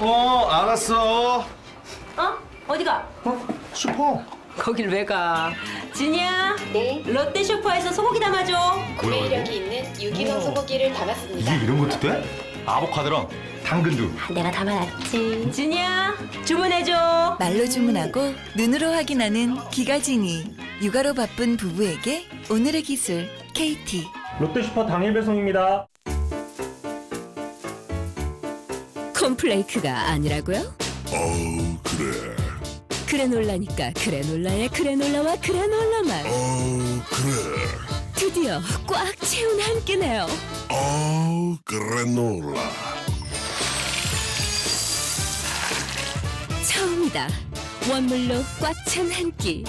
알았어. 어디가? 슈퍼. 거길 왜 가? 진이야? 네, 롯데 슈퍼에서 소고기 담아줘. 구매력이 있는 유기농 소고기를 담았습니다. 이게 이런 것도 돼? 아보카도랑 당근도. 내가 담아놨지. 진이야, 주문해줘. 말로 주문하고 눈으로 확인하는 기가진이. 육아로 바쁜 부부에게 오늘의 기술 KT. 롯데슈퍼 당일 배송입니다. 콘플레이크가 아니라고요? 그래. 그래놀라니까 그래놀라의 그래놀라와 그래놀라만 그래. 드디어 꽉 채운 한 끼네요. 그래놀라. 처음이다. 원물로 꽉 찬 한 끼.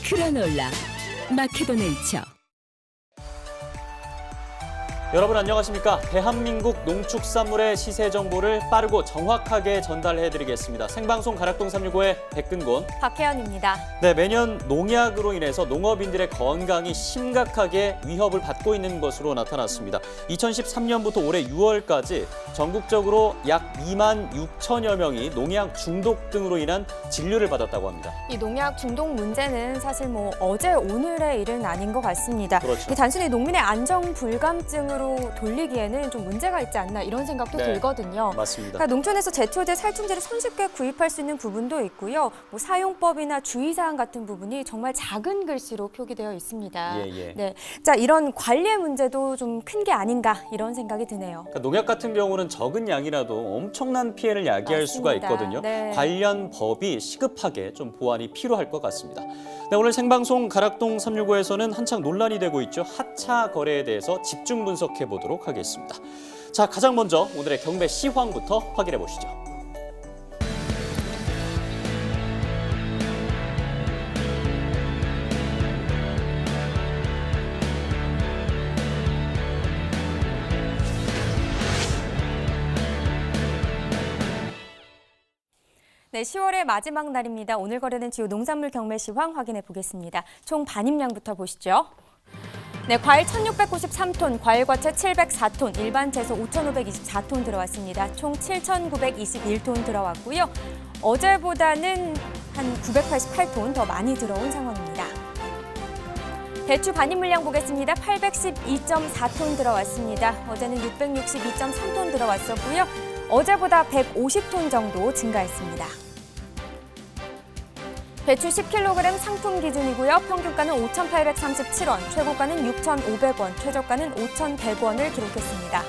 그래놀라 마케도네이처. 여러분 안녕하십니까? 대한민국 농축산물의 시세 정보를 빠르고 정확하게 전달해드리겠습니다. 생방송 가락동 365의 백근곤, 박혜연입니다. 네, 매년 농약으로 인해서 농업인들의 건강이 심각하게 위협을 받고 있는 것으로 나타났습니다. 2013년부터 올해 6월까지 전국적으로 약 2만 6천여 명이 농약 중독 등으로 인한 진료를 받았다고 합니다. 이 농약 중독 문제는 사실 어제 오늘의 일은 아닌 것 같습니다. 그렇죠. 단순히 농민의 안정 불감증으로 돌리기에는 좀 문제가 있지 않나 이런 생각도 네, 들거든요. 맞습니다. 그러니까 농촌에서 제초제, 살충제를 손쉽게 구입할 수 있는 부분도 있고요. 사용법이나 주의사항 같은 부분이 정말 작은 글씨로 표기되어 있습니다. 예. 네, 자 이런 관리의 문제도 좀 큰 게 아닌가 이런 생각이 드네요. 그러니까 농약 같은 경우는 적은 양이라도 엄청난 피해를 야기할 수가 맞습니다. 있거든요. 네. 관련 법이 시급하게 좀 보완이 필요할 것 같습니다. 네, 오늘 생방송 가락동 365에서는 한창 논란이 되고 있죠. 하차 거래에 대해서 집중 분석해 보도록 하겠습니다. 자, 가장 먼저 오늘의 경매 시황부터 확인해 보시죠. 네, 10월의 마지막 날입니다. 오늘 거래된 주요 농산물 경매 시황 확인해 보겠습니다. 총 반입량부터 보시죠. 네, 과일 1,693톤, 과일과채 704톤, 일반 채소 5,524톤 들어왔습니다. 총 7,921톤 들어왔고요. 어제보다는 한 988톤 더 많이 들어온 상황입니다. 배추 반입 물량 보겠습니다. 812.4톤 들어왔습니다. 어제는 662.3톤 들어왔었고요. 어제보다 150톤 정도 증가했습니다. 배추 10kg 상품 기준이고요. 평균가는 5,837원, 최고가는 6,500원, 최저가는 5,100원을 기록했습니다.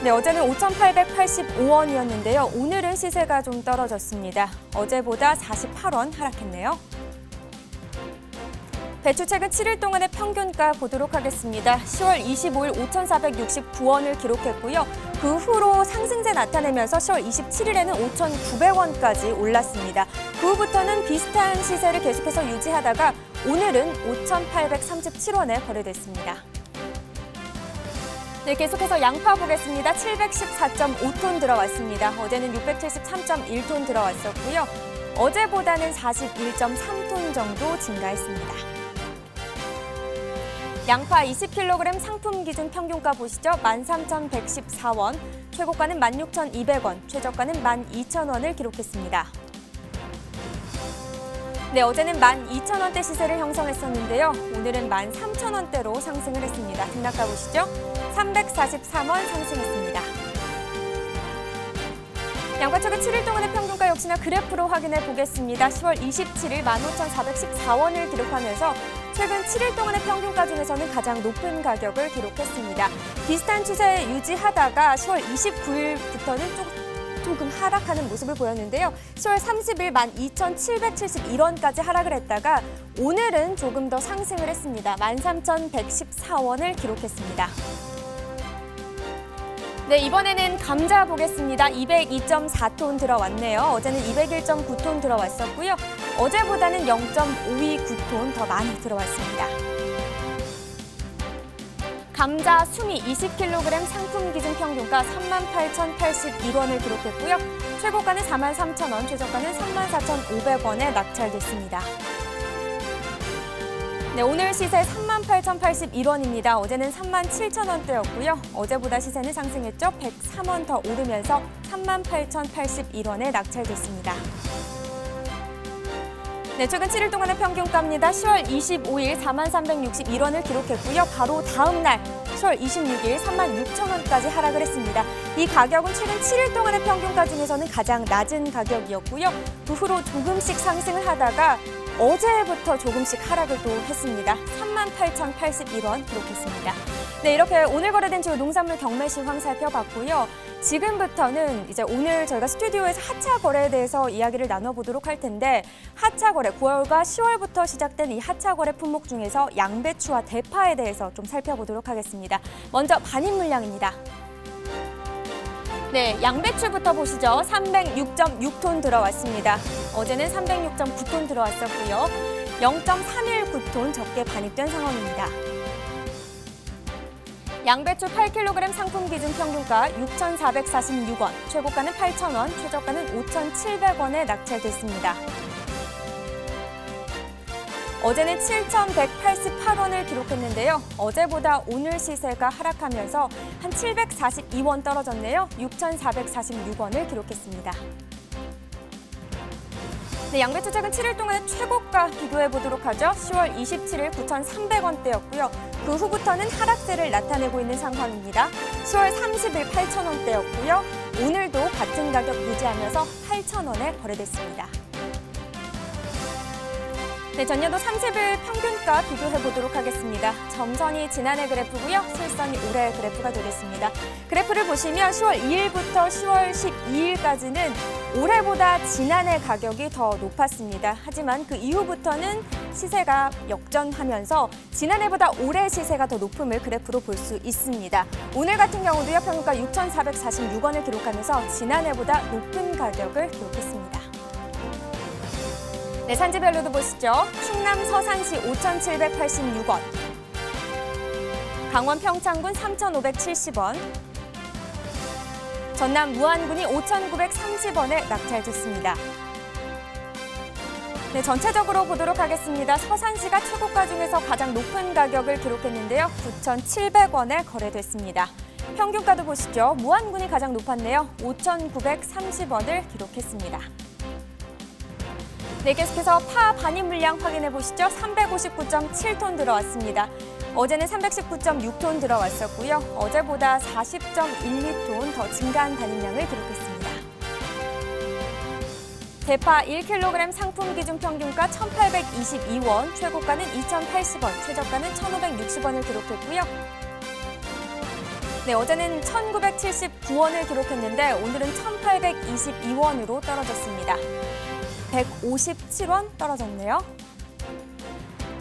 네, 어제는 5,885원이었는데요. 오늘은 시세가 좀 떨어졌습니다. 어제보다 48원 하락했네요. 배추 최근 7일 동안의 평균가 보도록 하겠습니다. 10월 25일 5,469원을 기록했고요. 그 후로 상승세 나타내면서 10월 27일에는 5,900원까지 올랐습니다. 그 후부터는 비슷한 시세를 계속해서 유지하다가 오늘은 5,837원에 거래됐습니다. 네, 계속해서 양파 보겠습니다. 714.5톤 들어왔습니다. 어제는 673.1톤 들어왔었고요. 어제보다는 41.3톤 정도 증가했습니다. 양파 20kg 상품 기준 평균가 보시죠. 13,114원, 최고가는 16,200원, 최저가는 12,000원을 기록했습니다. 네, 어제는 12,000원대 시세를 형성했었는데요. 오늘은 13,000원대로 상승을 했습니다. 등락가 보시죠. 343원 상승했습니다. 양파 최근 7일 동안의 평균가 역시나 그래프로 확인해 보겠습니다. 10월 27일 15,414원을 기록하면서 최근 7일 동안의 평균가 중에서는 가장 높은 가격을 기록했습니다. 비슷한 추세 유지하다가 10월 29일부터는 조금 하락하는 모습을 보였는데요. 10월 30일 12,771원까지 하락을 했다가 오늘은 조금 더 상승을 했습니다. 13,114원을 기록했습니다. 네, 이번에는 감자 보겠습니다. 202.4톤 들어왔네요. 어제는 201.9톤 들어왔었고요. 어제보다는 0.529톤 더 많이 들어왔습니다. 감자 수미 20kg 상품 기준 평균가 38,081원을 기록했고요. 최고가는 43,000원, 최저가는 34,500원에 낙찰됐습니다. 네, 오늘 시세 38,081원입니다. 어제는 37,000원대였고요. 어제보다 시세는 상승했죠. 103원 더 오르면서 38,081원에 낙찰됐습니다. 네, 최근 7일 동안의 평균가입니다. 10월 25일 43,361원을 기록했고요. 바로 다음 날 10월 26일 36,000원까지 하락을 했습니다. 이 가격은 최근 7일 동안의 평균가 중에서는 가장 낮은 가격이었고요. 그 후로 조금씩 상승을 하다가 어제부터 조금씩 하락을 또 했습니다. 38,081원 기록했습니다. 네, 이렇게 오늘 거래된 주요 농산물 경매 시황 살펴봤고요. 지금부터는 이제 오늘 저희가 스튜디오에서 하차 거래에 대해서 이야기를 나눠보도록 할 텐데, 하차 거래 9월과 10월부터 시작된 이 하차 거래 품목 중에서 양배추와 대파에 대해서 좀 살펴보도록 하겠습니다. 먼저 반입 물량입니다. 네, 양배추부터 보시죠. 306.6톤 들어왔습니다. 어제는 306.9톤 들어왔었고요. 0.319톤 적게 반입된 상황입니다. 양배추 8kg 상품 기준 평균가 6,446원, 최고가는 8,000원, 최저가는 5,700원에 낙찰됐습니다. 어제는 7,188원을 기록했는데요. 어제보다 오늘 시세가 하락하면서 한 742원 떨어졌네요. 6,446원을 기록했습니다. 네, 양배추 최근 7일 동안의 최고가 비교해 보도록 하죠. 10월 27일 9,300원대였고요. 그 후부터는 하락세를 나타내고 있는 상황입니다. 10월 30일 8,000원대였고요. 오늘도 같은 가격 유지하면서 8,000원에 거래됐습니다. 네, 전년도 30일 평균가 비교해 보도록 하겠습니다. 점선이 지난해 그래프고요. 실선이 올해 그래프가 되겠습니다. 그래프를 보시면 10월 2일부터 10월 12일까지는 올해보다 지난해 가격이 더 높았습니다. 하지만 그 이후부터는 시세가 역전하면서 지난해보다 올해 시세가 더 높음을 그래프로 볼 수 있습니다. 오늘 같은 경우도요, 평균가 6,446원을 기록하면서 지난해보다 높은 가격을 기록했습니다. 네, 산지별로도 보시죠. 충남 서산시 5,786원, 강원 평창군 3,570원, 전남 무안군이 5,930원에 낙찰됐습니다. 네, 전체적으로 보도록 하겠습니다. 서산시가 최고가 중에서 가장 높은 가격을 기록했는데요. 9,700원에 거래됐습니다. 평균가도 보시죠. 무안군이 가장 높았네요. 5,930원을 기록했습니다. 네, 계속해서 파 반입 물량 확인해 보시죠. 359.7톤 들어왔습니다. 어제는 319.6톤 들어왔었고요. 어제보다 40.12톤 더 증가한 반입량을 기록했습니다. 대파 1kg 상품 기준 평균가 1,822원, 최고가는 2,080원, 최저가는 1,560원을 기록했고요. 네, 어제는 1,979원을 기록했는데 오늘은 1,822원으로 떨어졌습니다. 157원 떨어졌네요.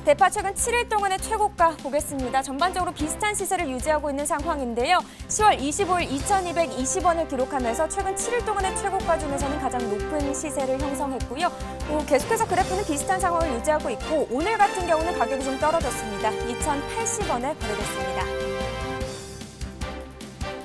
대파 최근 7일 동안의 최고가 보겠습니다. 전반적으로 비슷한 시세를 유지하고 있는 상황인데요. 10월 25일 2,220원을 기록하면서 최근 7일 동안의 최고가 중에서는 가장 높은 시세를 형성했고요. 계속해서 그래프는 비슷한 상황을 유지하고 있고 오늘 같은 경우는 가격이 좀 떨어졌습니다. 2,080원에 거래됐습니다.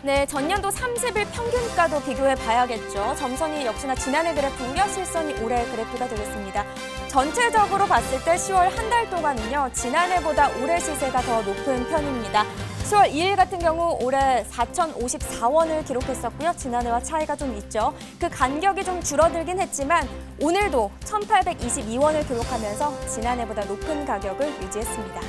네, 전년도 30일 평균가도 비교해 봐야겠죠. 점선이 역시나 지난해 그래프고요. 실선이 올해 그래프가 되겠습니다. 전체적으로 봤을 때 10월 한 달 동안은요. 지난해보다 올해 시세가 더 높은 편입니다. 10월 2일 같은 경우 올해 4,054원을 기록했었고요. 지난해와 차이가 좀 있죠. 그 간격이 좀 줄어들긴 했지만 오늘도 1,822원을 기록하면서 지난해보다 높은 가격을 유지했습니다.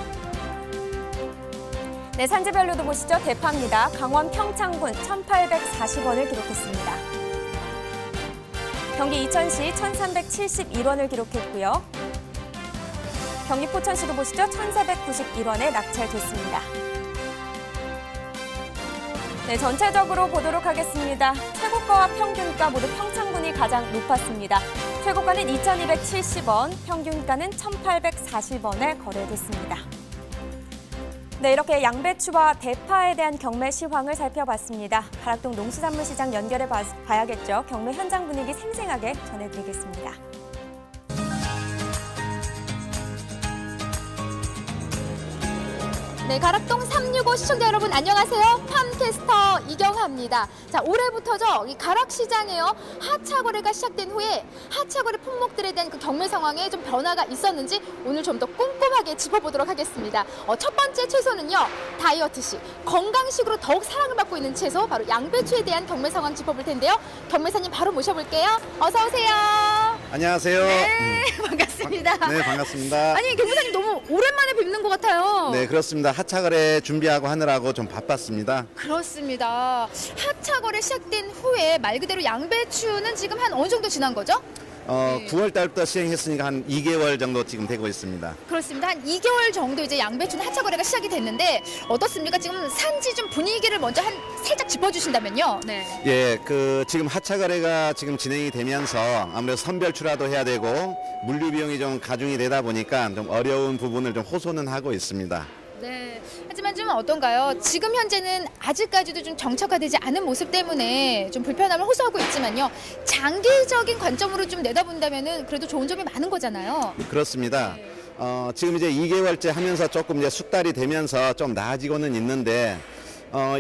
네, 산지별로도 보시죠. 대파입니다. 강원 평창군 1,840원을 기록했습니다. 경기 이천시 1,371원을 기록했고요. 경기 포천시도 보시죠. 1,491원에 낙찰됐습니다. 네, 전체적으로 보도록 하겠습니다. 최고가와 평균가 모두 평창군이 가장 높았습니다. 최고가는 2,270원, 평균가는 1,840원에 거래됐습니다. 네, 이렇게 양배추와 대파에 대한 경매 시황을 살펴봤습니다. 가락동 농수산물시장 연결해 봐야겠죠. 경매 현장 분위기 생생하게 전해드리겠습니다. 네, 가락동 365 시청자 여러분 안녕하세요. 팜캐스터 이경하입니다. 자, 올해부터죠. 이 가락시장에요. 하차 거래가 시작된 후에 하차 거래 품목들에 대한 그 경매 상황에 좀 변화가 있었는지 오늘 좀 더 꼼꼼하게 짚어보도록 하겠습니다. 첫 번째 채소는요. 다이어트식, 건강식으로 더욱 사랑을 받고 있는 채소 바로 양배추에 대한 경매 상황 짚어볼 텐데요. 경매사님 바로 모셔볼게요. 어서 오세요. 안녕하세요. 네, 반갑습니다. 네, 반갑습니다. 아니, 경매사님 너무 오랜만에 뵙는 것 같아요. 네, 그렇습니다. 하차 거래 준비하고 하느라고 좀 바빴습니다. 그렇습니다. 하차 거래 시작된 후에 말 그대로 양배추는 지금 한 어느 정도 지난 거죠? 9월 달부터 시행했으니까 한 2개월 정도 지금 되고 있습니다. 그렇습니다. 한 2개월 정도 이제 양배추는 하차 거래가 시작이 됐는데 어떻습니까? 지금 산지 좀 분위기를 먼저 살짝 짚어주신다면요. 네. 예, 지금 하차 거래가 지금 진행이 되면서 아무래도 선별출하도 해야 되고 물류 비용이 좀 가중이 되다 보니까 좀 어려운 부분을 좀 호소는 하고 있습니다. 네. 하지만 좀 어떤가요? 지금 현재는 아직까지도 좀 정착화되지 않은 모습 때문에 좀 불편함을 호소하고 있지만요. 장기적인 관점으로 좀 내다본다면은 그래도 좋은 점이 많은 거잖아요. 그렇습니다. 지금 이제 2개월째 하면서 조금 이제 숙달이 되면서 좀 나아지고는 있는데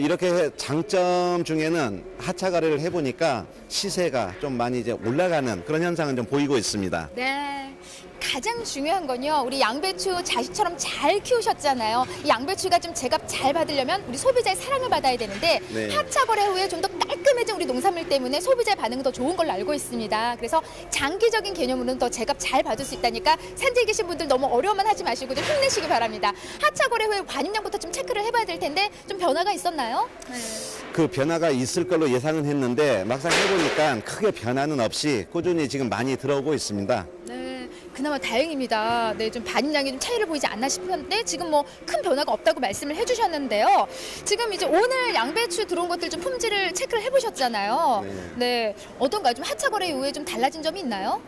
이렇게 장점 중에는 하차 거래를 해보니까 시세가 좀 많이 이제 올라가는 그런 현상은 좀 보이고 있습니다. 네. 가장 중요한 건요. 우리 양배추 자식처럼 잘 키우셨잖아요. 이 양배추가 좀 제값 잘 받으려면 우리 소비자의 사랑을 받아야 되는데 네. 하차 거래 후에 좀 더 깔끔해진 우리 농산물 때문에 소비자의 반응이 더 좋은 걸로 알고 있습니다. 그래서 장기적인 개념으로는 더 제값 잘 받을 수 있다니까 산지에 계신 분들 너무 어려워만 하지 마시고 좀 힘내시기 바랍니다. 하차 거래 후에 반입량부터 좀 체크를 해봐야 될 텐데 좀 변화가 있었나요? 네. 그 변화가 있을 걸로 예상은 했는데 막상 해보니까 크게 변화는 없이 꾸준히 지금 많이 들어오고 있습니다. 네, 그나마 다행입니다. 네, 좀 반입량이 좀 차이를 보이지 않나 싶었는데 지금 뭐 큰 변화가 없다고 말씀을 해주셨는데요. 지금 이제 오늘 양배추 들어온 것들 좀 품질을 체크를 해보셨잖아요. 네, 어떤가요? 좀 하차 거래 이후에 좀 달라진 점이 있나요?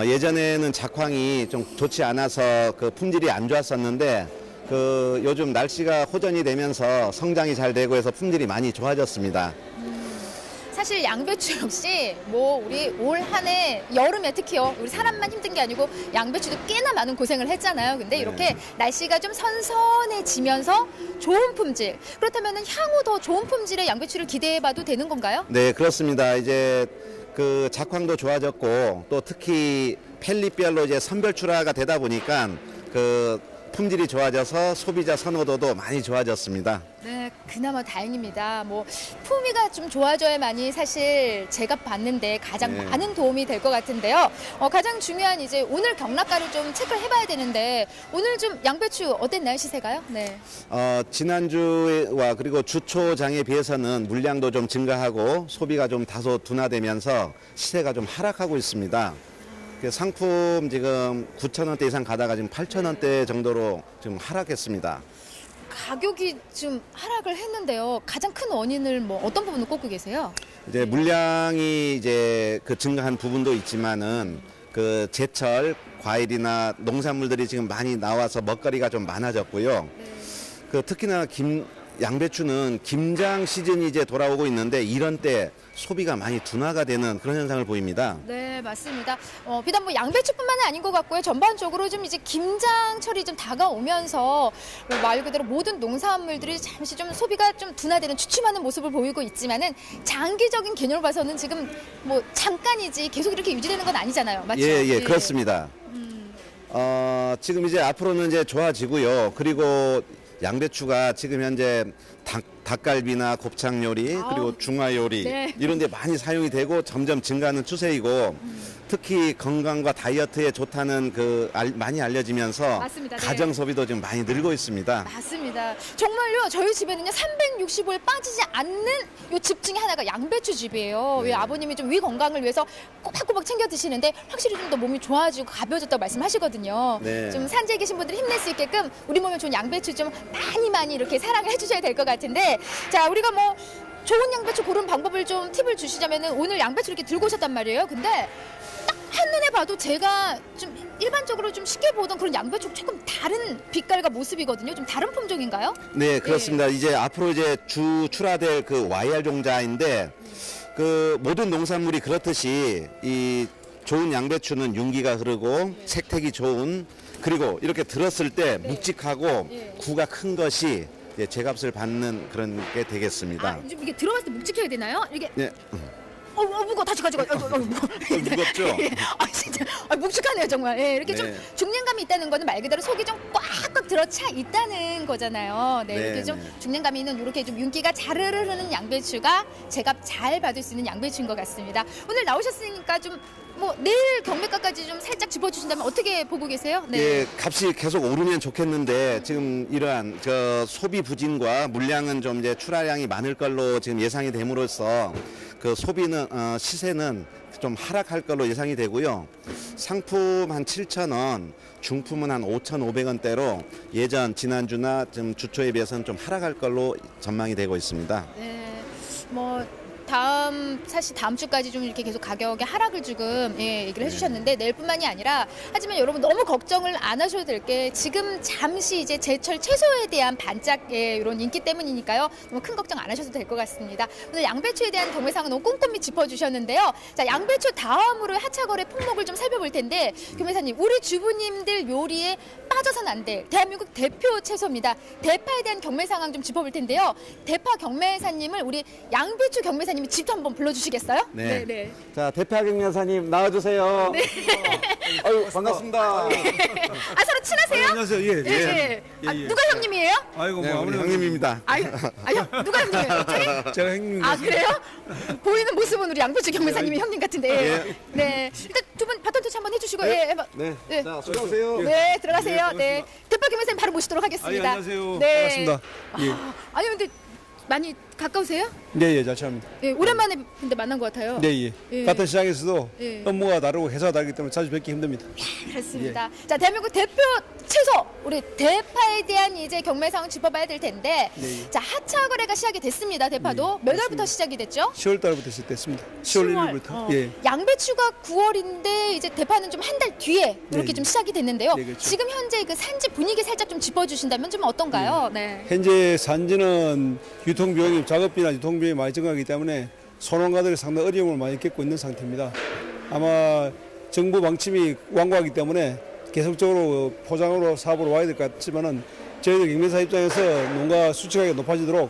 예전에는 작황이 좀 좋지 않아서 그 품질이 안 좋았었는데 요즘 날씨가 호전이 되면서 성장이 잘 되고 해서 품질이 많이 좋아졌습니다. 사실 양배추 역시 뭐 우리 올 한 해 여름에 특히요 우리 사람만 힘든 게 아니고 양배추도 꽤나 많은 고생을 했잖아요. 근데 이렇게 날씨가 좀 선선해지면서 좋은 품질, 그렇다면 향후 더 좋은 품질의 양배추를 기대해봐도 되는 건가요? 네, 그렇습니다. 이제 그 작황도 좋아졌고 또 특히 펠릿별로 이제 선별출하가 되다 보니까 그 품질이 좋아져서 소비자 선호도도 많이 좋아졌습니다. 네, 그나마 다행입니다. 뭐 품위가 좀 좋아져야만이 사실 제가 봤는데 가장 많은 도움이 될 것 같은데요. 가장 중요한 이제 오늘 경락가를 좀 체크를 해봐야 되는데 오늘 좀 양배추 어땠나요, 시세가요? 네. 지난주와 그리고 주초장에 비해서는 물량도 좀 증가하고 소비가 좀 다소 둔화되면서 시세가 좀 하락하고 있습니다. 상품 지금 9,000원대 이상 가다가 지금 8,000원대 정도로 지금 하락했습니다. 가격이 좀 하락을 했는데요. 가장 큰 원인을 뭐 어떤 부분을 꼽고 계세요? 이제 물량이 이제 그 증가한 부분도 있지만은 그 제철 과일이나 농산물들이 지금 많이 나와서 먹거리가 좀 많아졌고요. 특히나 양배추는 김장 시즌이 이제 돌아오고 있는데 이런 때 소비가 많이 둔화가 되는 그런 현상을 보입니다. 네, 맞습니다. 비단 뭐 양배추뿐만은 아닌 것 같고요. 전반적으로 좀 이제 김장철이 좀 다가오면서 말 그대로 모든 농산물들이 잠시 좀 소비가 좀 둔화되는 주춤하는 모습을 보이고 있지만은 장기적인 개념을 봐서는 지금 뭐 잠깐이지 계속 이렇게 유지되는 건 아니잖아요. 맞죠? 예, 그렇습니다. 지금 이제 앞으로는 이제 좋아지고요. 그리고 양배추가 지금 현재 닭갈비나 곱창 요리 그리고 중화 요리 이런 데 많이 사용이 되고 점점 증가하는 추세이고 특히 건강과 다이어트에 좋다는 많이 알려지면서 맞습니다. 네. 가정 소비도 지금 많이 늘고 있습니다. 맞습니다. 정말요. 저희 집에는요 365일 빠지지 않는 요 집 중에 하나가 양배추 집이에요. 왜 아버님이 좀 위 건강을 위해서 꼬박꼬박 챙겨 드시는데 확실히 좀 더 몸이 좋아지고 가벼워졌다고 말씀하시거든요. 네. 좀 산지에 계신 분들이 힘낼 수 있게끔 우리 몸에 좋은 양배추 좀 많이 이렇게 사랑을 해주셔야 될 것 같은데 자 우리가 뭐 좋은 양배추 고른 방법을 좀 팁을 주시자면은 오늘 양배추 이렇게 들고 오셨단 말이에요. 근데 딱 한눈에 봐도 제가 좀 일반적으로 좀 쉽게 보던 그런 양배추 조금 다른 빛깔과 모습이거든요. 좀 다른 품종인가요? 네, 그렇습니다. 이제 앞으로 이제 출하될 그 YR 종자인데 그 모든 농산물이 그렇듯이 이 좋은 양배추는 윤기가 흐르고 색택이 좋은 그리고 이렇게 들었을 때 묵직하고 구가 큰 것이 이제 제값을 받는 그런 게 되겠습니다. 아, 좀 이게 들어갔을 때 묵직해야 되나요? 이게 네. 무거 다시 가져가. 무겁죠? 아 진짜 묵직하네요 정말. 예, 이렇게 좀 네. 중량감이 있다는 거는 말 그대로 속이 좀 꽉꽉 들어차 있다는 거잖아요. 네, 이렇게 네, 좀 네. 중량감이 있는 이렇게 좀 윤기가 자르르 흐르는 양배추가 제값 잘 받을 수 있는 양배추인 것 같습니다. 오늘 나오셨으니까 좀 뭐 내일 경매가까지 좀 살짝 짚어주신다면 어떻게 보고 계세요? 네. 예, 값이 계속 오르면 좋겠는데 지금 이러한 소비 부진과 물량은 좀 이제 출하량이 많을 걸로 지금 예상이 됨으로써 그 소비는 시세는 좀 하락할 걸로 예상이 되고요. 상품 한 7,000원, 중품은 한 5,500원대로 예전 지난주나 좀 주초에 비해서는 좀 하락할 걸로 전망이 되고 있습니다. 네, 뭐 사실 다음 주까지 좀 이렇게 계속 가격의 하락을 조금 얘기를 해주셨는데 내일뿐만이 아니라 하지만 여러분 너무 걱정을 안 하셔도 될 게 지금 잠시 이제 제철 채소에 대한 반짝의 이런 인기 때문이니까요. 너무 큰 걱정 안 하셔도 될 것 같습니다. 오늘 양배추에 대한 경매상은 너무 꼼꼼히 짚어주셨는데요. 자, 양배추 다음으로 하차거래 품목을 좀 살펴볼 텐데 경매사님, 우리 주부님들 요리에 빠져선 안 될 대한민국 대표 채소입니다. 대파에 대한 경매 상황 좀 짚어볼 텐데요. 대파 경매사님을 우리 양배추 경매사님이 직접 한번 불러주시겠어요? 네. 네. 자, 대파 경매사님 나와주세요. 네. 아유, 반갑습니다. 아, 서로 친하세요? 안녕하세요. 예. 예. 아, 누가 형님이에요? 아이고 네, 뭐 우리 아무래도 형님입니다. 누가 형님이에요? 제가 형님. 아, 그래요? 보이는 모습은 우리 양배추 경매사님이 형님 같은데. 예. 네. 일단 두 분 바톤 터치 한번 해주시고. 네. 예. 네. 네. 자, 수고하세요. 네, 들어가세요. 예, 네. 대파 경매사님 바로 모시도록 하겠습니다. 안녕하세요. 네. 반갑습니다. 예. 아니 근데 많이 가까우세요? 네, 예, 잘 합니다. 네, 오랜만에 근데 만난 것 같아요. 네, 예. 예. 같은 시장에서도 예. 업무가 다르고 회사가 다르기 때문에 자주 뵙기 힘듭니다. 그렇습니다. 자, 대한민국 대표 채소 우리 대파에 대한 이제 경매 상황 짚어봐야 될 텐데, 네. 자, 하차 거래가 시작이 됐습니다. 대파도 몇 월부터 시작이 됐죠? 10월 달부터 시작됐습니다. 10월 1일부터. 예. 양배추가 9월인데 이제 대파는 좀 한 달 뒤에 이렇게 네. 좀 시작이 됐는데요. 네, 그렇죠. 지금 현재 그 산지 분위기 살짝 좀 짚어주신다면 좀 어떤가요? 네. 현재 산지는 유통 비용이 작업비나 유통 비용이 많이 증가하기 때문에 소농가들이 상당히 어려움을 많이 겪고 있는 상태입니다. 아마 정부 방침이 완고하기 때문에 계속적으로 포장으로 사업으로 와야 될 것 같지만은 저희들 경매사 입장에서 농가 수익이 높아지도록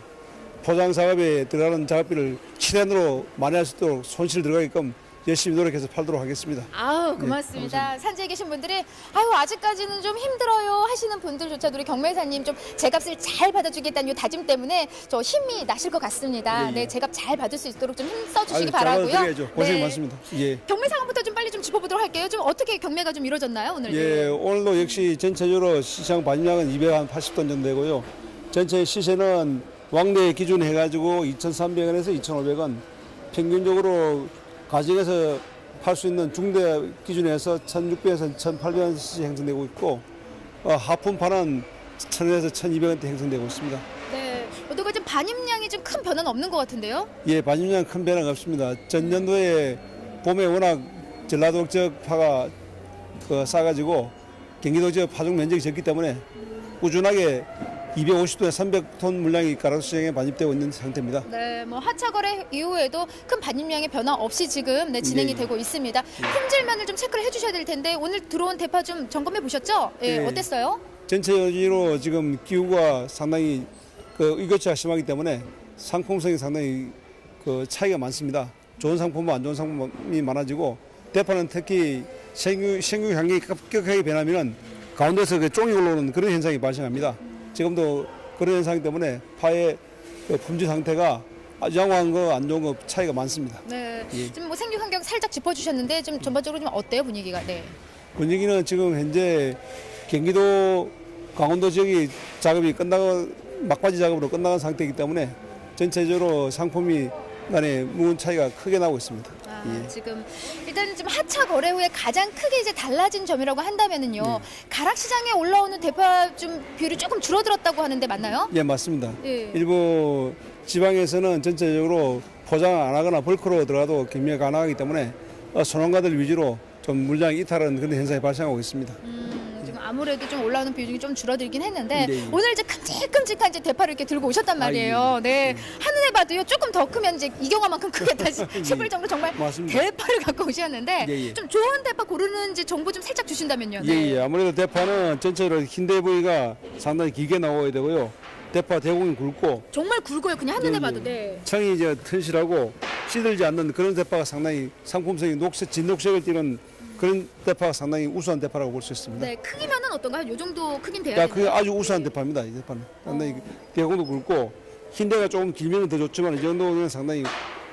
포장 작업에 들어가는 작업비를 최대한으로 많이 할 수 있도록 손실 들어가게끔 열심히 노력해서 팔도록 하겠습니다. 아우, 고맙습니다. 산지에 계신 분들이 아유, 아직까지는 좀 힘들어요 하시는 분들조차도 우리 경매사님 좀 제값을 잘 받아주겠다는 이 다짐 때문에 저 힘이 나실 것 같습니다. 예, 예. 네, 제값 잘 받을 수 있도록 좀 힘써주시기 아유, 바라고요. 잘해드려야죠. 고생이 네. 많습니다. 예. 경매 상황부터 좀 빨리 좀 짚어보도록 할게요. 좀 어떻게 경매가 좀 이루어졌나요, 오늘? 예, 오늘도 역시 전체적으로 시장 반입량은 280톤 정도 되고요. 전체 시세는 왕래 기준 해가지고 2,300원에서 2,500원, 평균적으로 가정에서 팔 수 있는 중대 기준에서 1,600에서 1,800원 시세 형성되고 있고, 하품판은 1,000원에서 1,200원대 형성되고 있습니다. 네. 어떻게 좀 반입량이 좀 큰 변화는 없는 것 같은데요? 예, 반입량 큰 변화가 없습니다. 전년도에 봄에 워낙 전라도 지역 파가 싸가지고 경기도 지역 파종 면적이 적기 때문에 꾸준하게 250톤에 300톤 물량이 가락수 시장에 반입되고 있는 상태입니다. 네, 뭐 하차 거래 이후에도 큰 반입량의 변화 없이 지금 진행이 네. 되고 있습니다. 품질만을 좀 체크를 해주셔야 될 텐데 오늘 들어온 대파 좀 점검해 보셨죠? 예, 네. 어땠어요? 전체적으로 지금 기후가 상당히 의교차가 심하기 때문에 상품성이 상당히 차이가 많습니다. 좋은 상품과 안 좋은 상품이 많아지고 대파는 특히 생육 향이 급격하게 변하면 가운데서 쫑이 올라오는 그런 현상이 발생합니다. 지금도 그런 현상 때문에 파의 품질 상태가 양호한 거 안 좋은 거 차이가 많습니다. 네, 예. 좀 뭐 생육 환경 살짝 짚어주셨는데 좀 전반적으로 좀 어때요 분위기가? 네. 분위기는 지금 현재 경기도 강원도 지역이 작업이 끝나고 막바지 작업으로 끝나간 상태이기 때문에 전체적으로 상품이 간의 무은 차이가 크게 나고 있습니다. 예. 지금 일단 좀 하차 거래 후에 가장 크게 이제 달라진 점이라고 한다면은요. 네. 가락 시장에 올라오는 대파 좀 비율이 조금 줄어들었다고 하는데 맞나요? 예, 맞습니다. 예. 일부 지방에서는 전체적으로 포장 안 하거나 벌크로 들어가도 경매가 가능하기 때문에 소농가들 위주로 좀 물량이 이탈하는 그런 현상이 발생하고 있습니다. 지금 아무래도 좀 올라오는 비중이 좀 줄어들긴 했는데 네. 오늘 이제 큼직큼직한 이제 대파를 이렇게 들고 오셨단 말이에요. 네. 한눈에 봐도요. 조금 더 크면 이제 이경화만큼 크겠다 싶을 정도로 정말 맞습니다. 대파를 갖고 오셨는데 예, 예. 좀 좋은 대파 고르는 이제 정보 좀 살짝 주신다면요. 네. 예, 예. 아무래도 대파는 전체로 흰대 부위가 상당히 길게 나와야 되고요. 대파 대공이 굵고 정말 굵어요. 그냥 한눈에 예, 봐도. 예. 네. 청이 이제 튼실하고 시들지 않는 그런 대파가 상당히 상품성이 녹색, 진녹색을 띠는 그런 대파가 상당히 우수한 대파라고 볼 수 있습니다. 네. 크기면은 어떤가요? 요 정도 크긴 돼야 야, 되나요? 그게 아주 우수한 대파입니다. 이 대파는 상당히 대공도 굵고 흰대가 조금 길면 더 좋지만 이 정도는 상당히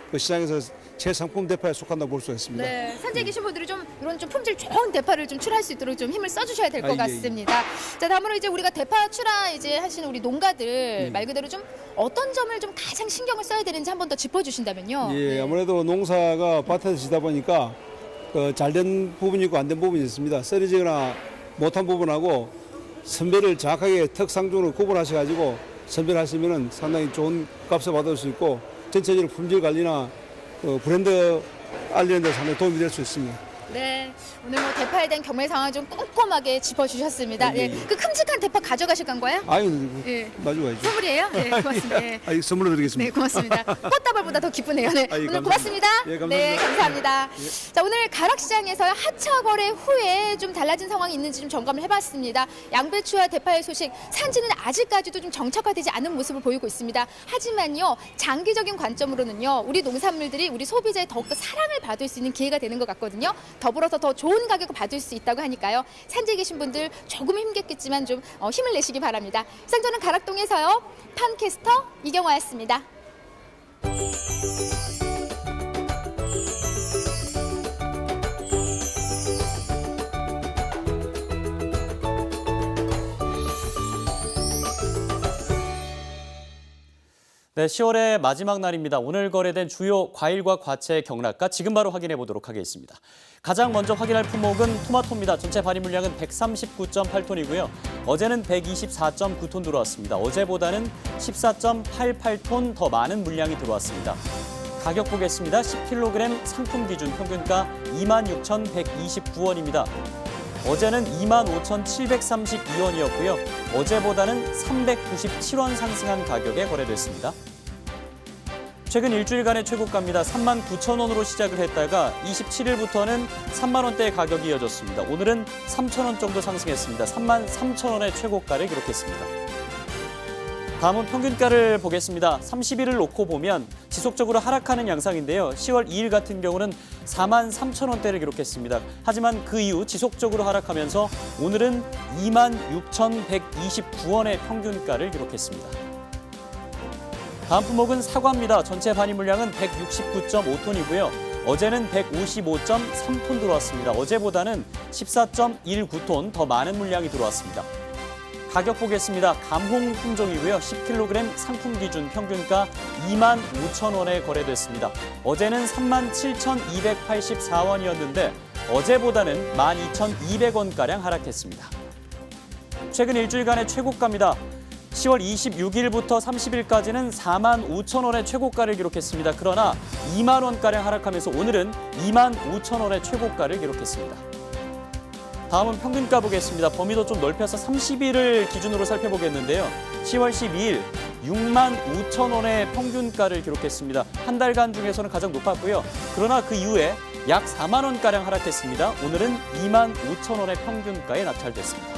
그 시장에서 최상품 대파에 속한다고 볼 수가 있습니다. 네, 산지에 계신 분들이 좀 이런 좀 품질 좋은 대파를 좀 출하할 수 있도록 좀 힘을 써주셔야 될 것 아, 예, 예. 같습니다. 자, 다음으로 이제 우리가 대파 출하 이제 하시는 우리 농가들 말 그대로 좀 어떤 점을 좀 가장 신경을 써야 되는지 한 번 더 짚어주신다면요. 예, 네. 아무래도 농사가 밭에서 지다 보니까 잘된 부분이 있고 안 된 부분이 있습니다. 썰어지거나 못한 부분하고 선별을 정확하게 특상종으로 구분하셔가지고 선별하시면은 상당히 좋은 값을 받을 수 있고 전체적으로 품질 관리나 브랜드 알리는 데 상당히 도움이 될 수 있습니다. 네, 오늘 뭐 대파에 대한 경매 상황 좀 꼼꼼하게 짚어주셨습니다. 예, 네, 예. 그 큼직한 대파 가져가실 건가요? 아유, 예. 놔줘야죠. 선물이에요? 네, 고맙습니다. 네. 선물로 드리겠습니다. 네, 고맙습니다. 꽃다발보다 더 기쁘네요. 네, 아, 예, 오늘 감사합니다. 고맙습니다. 예, 감사합니다. 네, 감사합니다. 자, 오늘 가락시장에서 하차 거래 후에 좀 달라진 상황이 있는지 좀 점검을 해봤습니다. 양배추와 대파의 소식, 산지는 아직까지도 좀 정착화되지 않은 모습을 보이고 있습니다. 하지만요, 장기적인 관점으로는요, 우리 농산물들이 우리 소비자의 더욱더 사랑을 받을 수 있는 기회가 되는 것 같거든요. 더불어서 더 좋은 가격을 받을 수 있다고 하니까요. 산지에 계신 분들 조금 힘겹겠지만 좀 힘을 내시기 바랍니다. 이상 저는 가락동에서요, 팜캐스터 이경화였습니다. 네, 10월의 마지막 날입니다. 오늘 거래된 주요 과일과 과채의 경락가 지금 바로 확인해 보도록 하겠습니다. 가장 먼저 확인할 품목은 토마토입니다. 전체 발행 물량은 139.8톤이고요. 어제는 124.9톤 들어왔습니다. 어제보다는 14.88톤 더 많은 물량이 들어왔습니다. 가격 보겠습니다. 10kg 상품 기준 평균가 26,129원입니다. 어제는 25,732원이었고요. 어제보다는 397원 상승한 가격에 거래됐습니다. 최근 일주일간의 최고가입니다. 39,000원으로 시작을 했다가 27일부터는 3만 원대의 가격이 이어졌습니다. 오늘은 3,000원 정도 상승했습니다. 33,000원의 최고가를 기록했습니다. 다음은 평균가를 보겠습니다. 30일을 놓고 보면 지속적으로 하락하는 양상인데요. 10월 2일 같은 경우는 43,000원대를 기록했습니다. 하지만 그 이후 지속적으로 하락하면서 오늘은 26,129원의 평균가를 기록했습니다. 다음 품목은 사과입니다. 전체 반입 물량은 169.5톤이고요. 어제는 155.3톤 들어왔습니다. 어제보다는 14.19톤 더 많은 물량이 들어왔습니다. 가격 보겠습니다. 감홍 품종이고요. 10kg 상품 기준 평균가 25,000원에 거래됐습니다. 어제는 37,284원이었는데 어제보다는 12,200원가량 하락했습니다. 최근 일주일간의 최고가입니다. 10월 26일부터 30일까지는 45,000원의 최고가를 기록했습니다. 그러나 2만 원가량 하락하면서 오늘은 25,000원의 최고가를 기록했습니다. 다음은 평균가 보겠습니다. 범위도 좀 넓혀서 30일을 기준으로 살펴보겠는데요. 10월 12일 65,000원의 평균가를 기록했습니다. 한 달간 중에서는 가장 높았고요. 그러나 그 이후에 약 4만 원가량 하락했습니다. 오늘은 25,000원의 평균가에 낙찰됐습니다.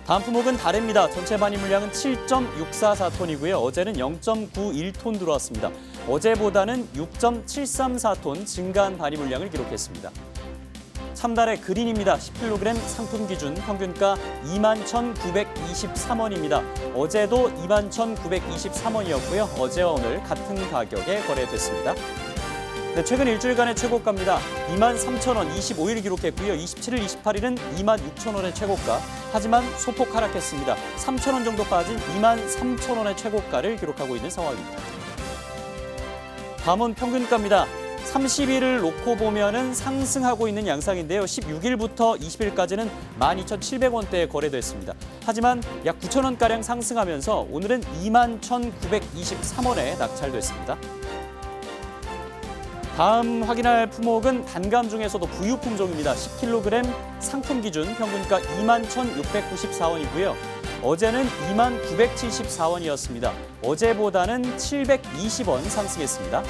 다음 품목은 다래입니다. 전체 반입 물량은 7.644톤이고요. 어제는 0.91톤 들어왔습니다. 어제보다는 6.734톤 증가한 반입 물량을 기록했습니다. 참다래 그린입니다. 10kg 상품 기준 평균가 21,923원입니다. 어제도 21,923원이었고요. 어제와 오늘 같은 가격에 거래됐습니다. 네, 최근 일주일간의 최고가입니다. 23,000원 25일 기록했고요. 27일, 28일은 26,000원의 최고가. 하지만 소폭 하락했습니다. 3,000원 정도 빠진 23,000원의 최고가를 기록하고 있는 상황입니다. 다음은 평균가입니다. 30일을 놓고 보면은 상승하고 있는 양상인데요. 16일부터 20일까지는 12,700원대에 거래됐습니다. 하지만 약 9,000원가량 상승하면서 오늘은 21,923원에 낙찰됐습니다. 다음 확인할 품목은 단감 중에서도 부유 품종입니다. 10kg 상품 기준 평균가 21,694원이고요. 어제는 21,974원이었습니다. 어제보다는 720원 상승했습니다.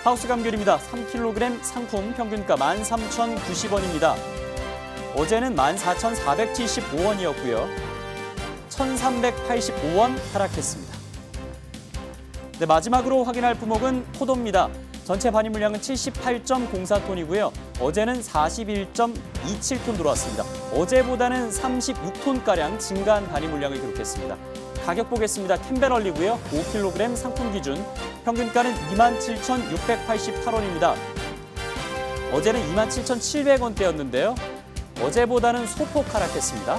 하우스 감귤입니다. 3kg 상품 평균가 13,090원입니다. 어제는 14,475원이었고요. 1,385원 하락했습니다. 네, 마지막으로 확인할 품목은 포도입니다. 전체 반입 물량은 78.04톤이고요. 어제는 41.27톤 들어왔습니다. 어제보다는 36톤가량 증가한 반입 물량을 기록했습니다. 가격 보겠습니다. 캠베럴리고요. 5kg 상품 기준 평균가는 27,688원입니다. 어제는 27,700원대였는데요. 어제보다는 소폭 하락했습니다.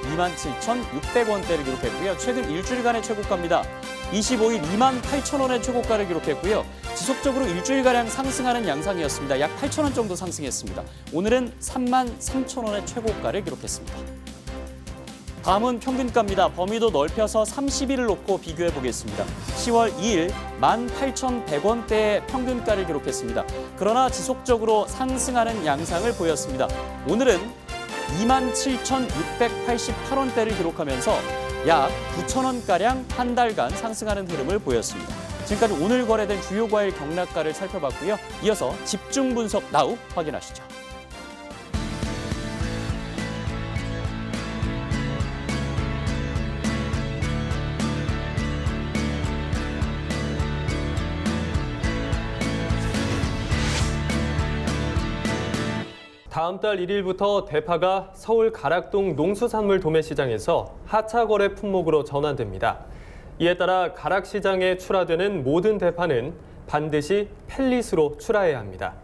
27,600원대를 기록했고요. 최근 일주일간의 최고가입니다. 25일 28,000원의 최고가를 기록했고요. 지속적으로 일주일가량 상승하는 양상이었습니다. 약 8,000원 정도 상승했습니다. 오늘은 33,000원의 최고가를 기록했습니다. 다음은 평균가입니다. 범위도 넓혀서 30일을 놓고 비교해 보겠습니다. 10월 2일 18,100원대의 평균가를 기록했습니다. 그러나 지속적으로 상승하는 양상을 보였습니다. 오늘은 27,688원대를 기록하면서 약 9,000원가량 한 달간 상승하는 흐름을 보였습니다. 지금까지 오늘 거래된 주요 과일 경락가를 살펴봤고요. 이어서 집중 분석 나우 확인하시죠. 다음 달 1일부터 대파가 서울 가락동 농수산물 도매시장에서 하차 거래 품목으로 전환됩니다. 이에 따라 가락시장에 출하되는 모든 대파는 반드시 펠릿으로 출하해야 합니다.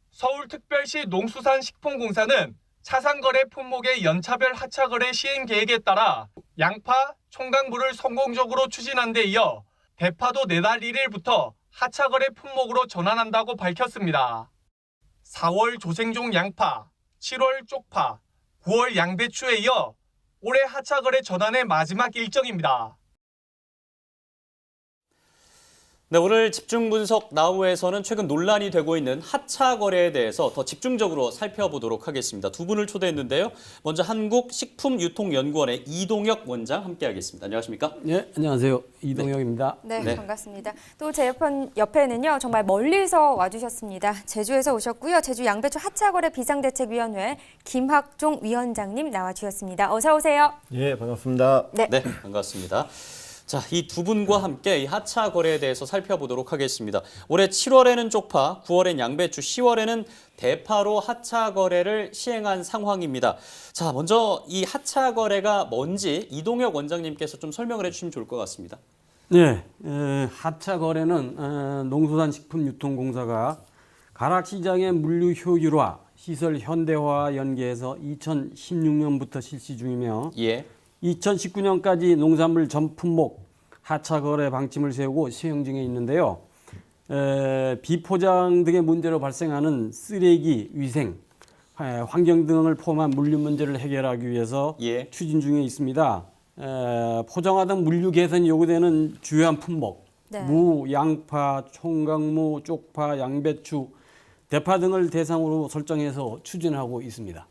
서울특별시 농수산식품공사는 차상거래 품목의 연차별 하차거래 시행 계획에 따라 양파, 총각물을 성공적으로 추진한 데 이어 대파도 내달 1일부터 하차거래 품목으로 전환한다고 밝혔습니다. 4월 조생종 양파, 7월 쪽파, 9월 양배추에 이어 올해 하차거래 전환의 마지막 일정입니다. 네, 오늘 집중 분석 나우에서는 최근 논란이 되고 있는 하차 거래에 대해서 더 집중적으로 살펴보도록 하겠습니다. 두 분을 초대했는데요. 먼저 한국식품유통연구원의 이동혁 원장 함께하겠습니다. 안녕하십니까? 네, 안녕하세요. 이동혁입니다. 네, 반갑습니다. 또 제 옆에는요, 정말 멀리서 와주셨습니다. 제주에서 오셨고요. 제주 양배추 하차거래 비상대책위원회 김학종 위원장님 나와주셨습니다. 어서 오세요. 예, 반갑습니다. 네, 반갑습니다. 자, 이 두 분과 함께 이 하차 거래에 대해서 살펴보도록 하겠습니다. 올해 7월에는 쪽파, 9월엔 양배추, 10월에는 대파로 하차 거래를 시행한 상황입니다. 자, 먼저 이 하차 거래가 뭔지 이동혁 원장님께서 좀 설명을 해주시면 좋을 것 같습니다. 네, 하차 거래는 농수산식품유통공사가 가락시장의 물류 효율화, 시설 현대화 연계해서 2016년부터 실시 중이며 2019년까지 농산물 전 품목 하차 거래 방침을 세우고 시행 중에 있는데요. 비포장 등의 문제로 발생하는 쓰레기, 위생, 환경 등을 포함한 물류 문제를 해결하기 위해서 추진 중에 있습니다. 포장화 등 물류 개선이 요구되는 주요한 품목, 무, 양파, 총각무, 쪽파, 양배추, 대파 등을 대상으로 설정해서 추진하고 있습니다.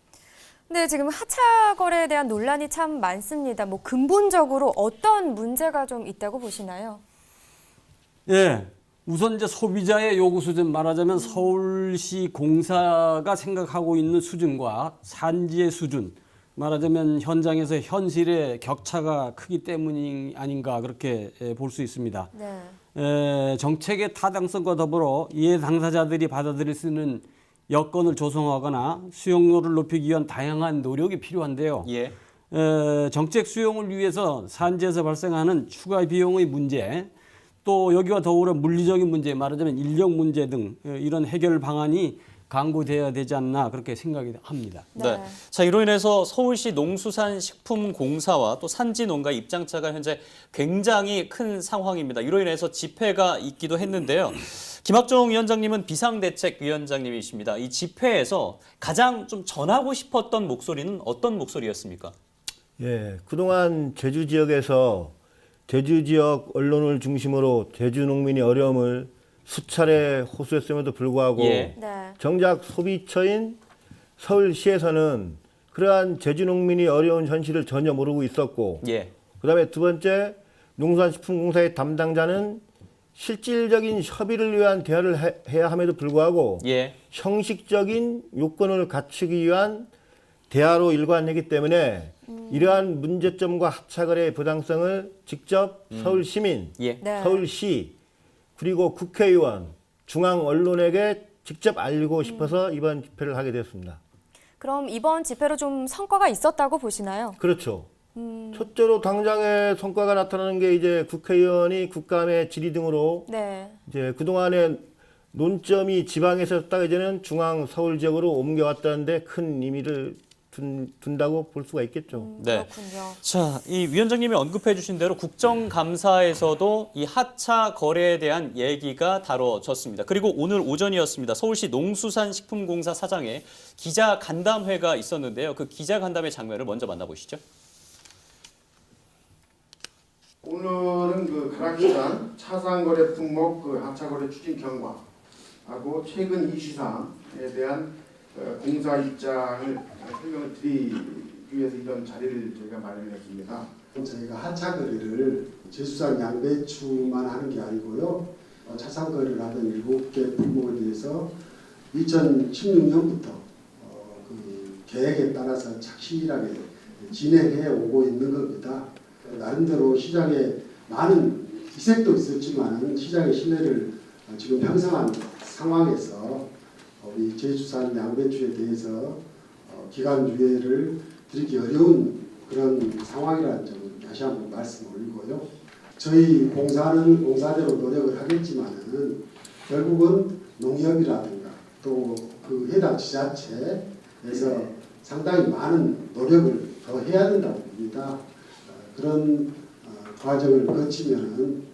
네, 지금 하차 거래에 대한 논란이 참 많습니다. 뭐 근본적으로 어떤 문제가 좀 있다고 보시나요? 예, 우선 이제 소비자의 요구 수준 말하자면 서울시 공사가 생각하고 있는 수준과 산지의 수준 말하자면 현장에서 현실의 격차가 크기 때문이 아닌가 그렇게 볼 수 있습니다. 정책의 타당성과 더불어 이해 당사자들이 받아들일 수 있는 여건을 조성하거나 수용료를 높이기 위한 다양한 노력이 필요한데요. 정책 수용을 위해서 산지에서 발생하는 추가 비용의 문제, 또 여기와 더불어 물리적인 문제, 말하자면 인력 문제 등 이런 해결 방안이 강구되어야 되지 않나 그렇게 생각이 합니다. 네. 자, 이로 인해서 서울시 농수산식품공사와 또 산지농가 입장차가 현재 굉장히 큰 상황입니다. 이로 인해서 집회가 있기도 했는데요. 김학종 위원장님은 비상대책위원장님이십니다. 이 집회에서 가장 좀 전하고 싶었던 목소리는 어떤 목소리였습니까? 예, 그동안 제주 지역에서 제주 지역 언론을 중심으로 제주 농민의 어려움을 수차례 호소했음에도 불구하고 네. 정작 소비처인 서울시에서는 그러한 제주농민이 어려운 현실을 전혀 모르고 있었고 그다음에 두 번째 농수산식품공사의 담당자는 실질적인 협의를 위한 대화를 해야 함에도 불구하고 형식적인 요건을 갖추기 위한 대화로 일관했기 때문에 이러한 문제점과 하차거래의 부당성을 직접 서울시민, 서울시 그리고 국회의원, 중앙 언론에게 직접 알리고 싶어서 이번 집회를 하게 되었습니다. 그럼 이번 집회로 좀 성과가 있었다고 보시나요? 그렇죠. 첫째로 당장의 성과가 나타나는 게 이제 국회의원이 국감의 질의 등으로 이제 그동안에 논점이 지방에서였다가 이제는 중앙 서울 지역으로 옮겨왔다는데 큰 의미를 둔다고 볼 수가 있겠죠. 네. 자, 이 위원장님이 언급해 주신 대로 국정감사에서도 이 하차 거래에 대한 얘기가 다뤄졌습니다. 그리고 오늘 오전이었습니다. 서울시 농수산식품공사 사장의 기자 간담회가 있었는데요. 그 기자 간담회 장면을 먼저 만나보시죠. 오늘은 그 가락시장 차상거래 품목 그 하차거래 추진 경과하고 최근 이슈사항에 대한 공사 입장을 설명을 드리기 위해서 이런 자리를 저희가 마련했습니다. 저희가 하차거래를 제수산 양배추만 하는 게 아니고요. 차상거래를 하던 7개 품목에 대해서 2016년부터 그 계획에 따라서 착실하게 진행해 오고 있는 겁니다. 나름대로 시장에 많은 기색도 있었지만 시장의 신뢰를 지금 형성한 상황에서 우리 제주산 양배추에 대해서 기간 유예를 드리기 어려운 그런 상황이라는 점을 다시 한번 말씀을 올리고요. 저희 공사는 공사대로 노력을 하겠지만은 결국은 농협이라든가 또 그 해당 지자체에서 상당히 많은 노력을 더 해야 된다고 봅니다. 그런 과정을 거치면은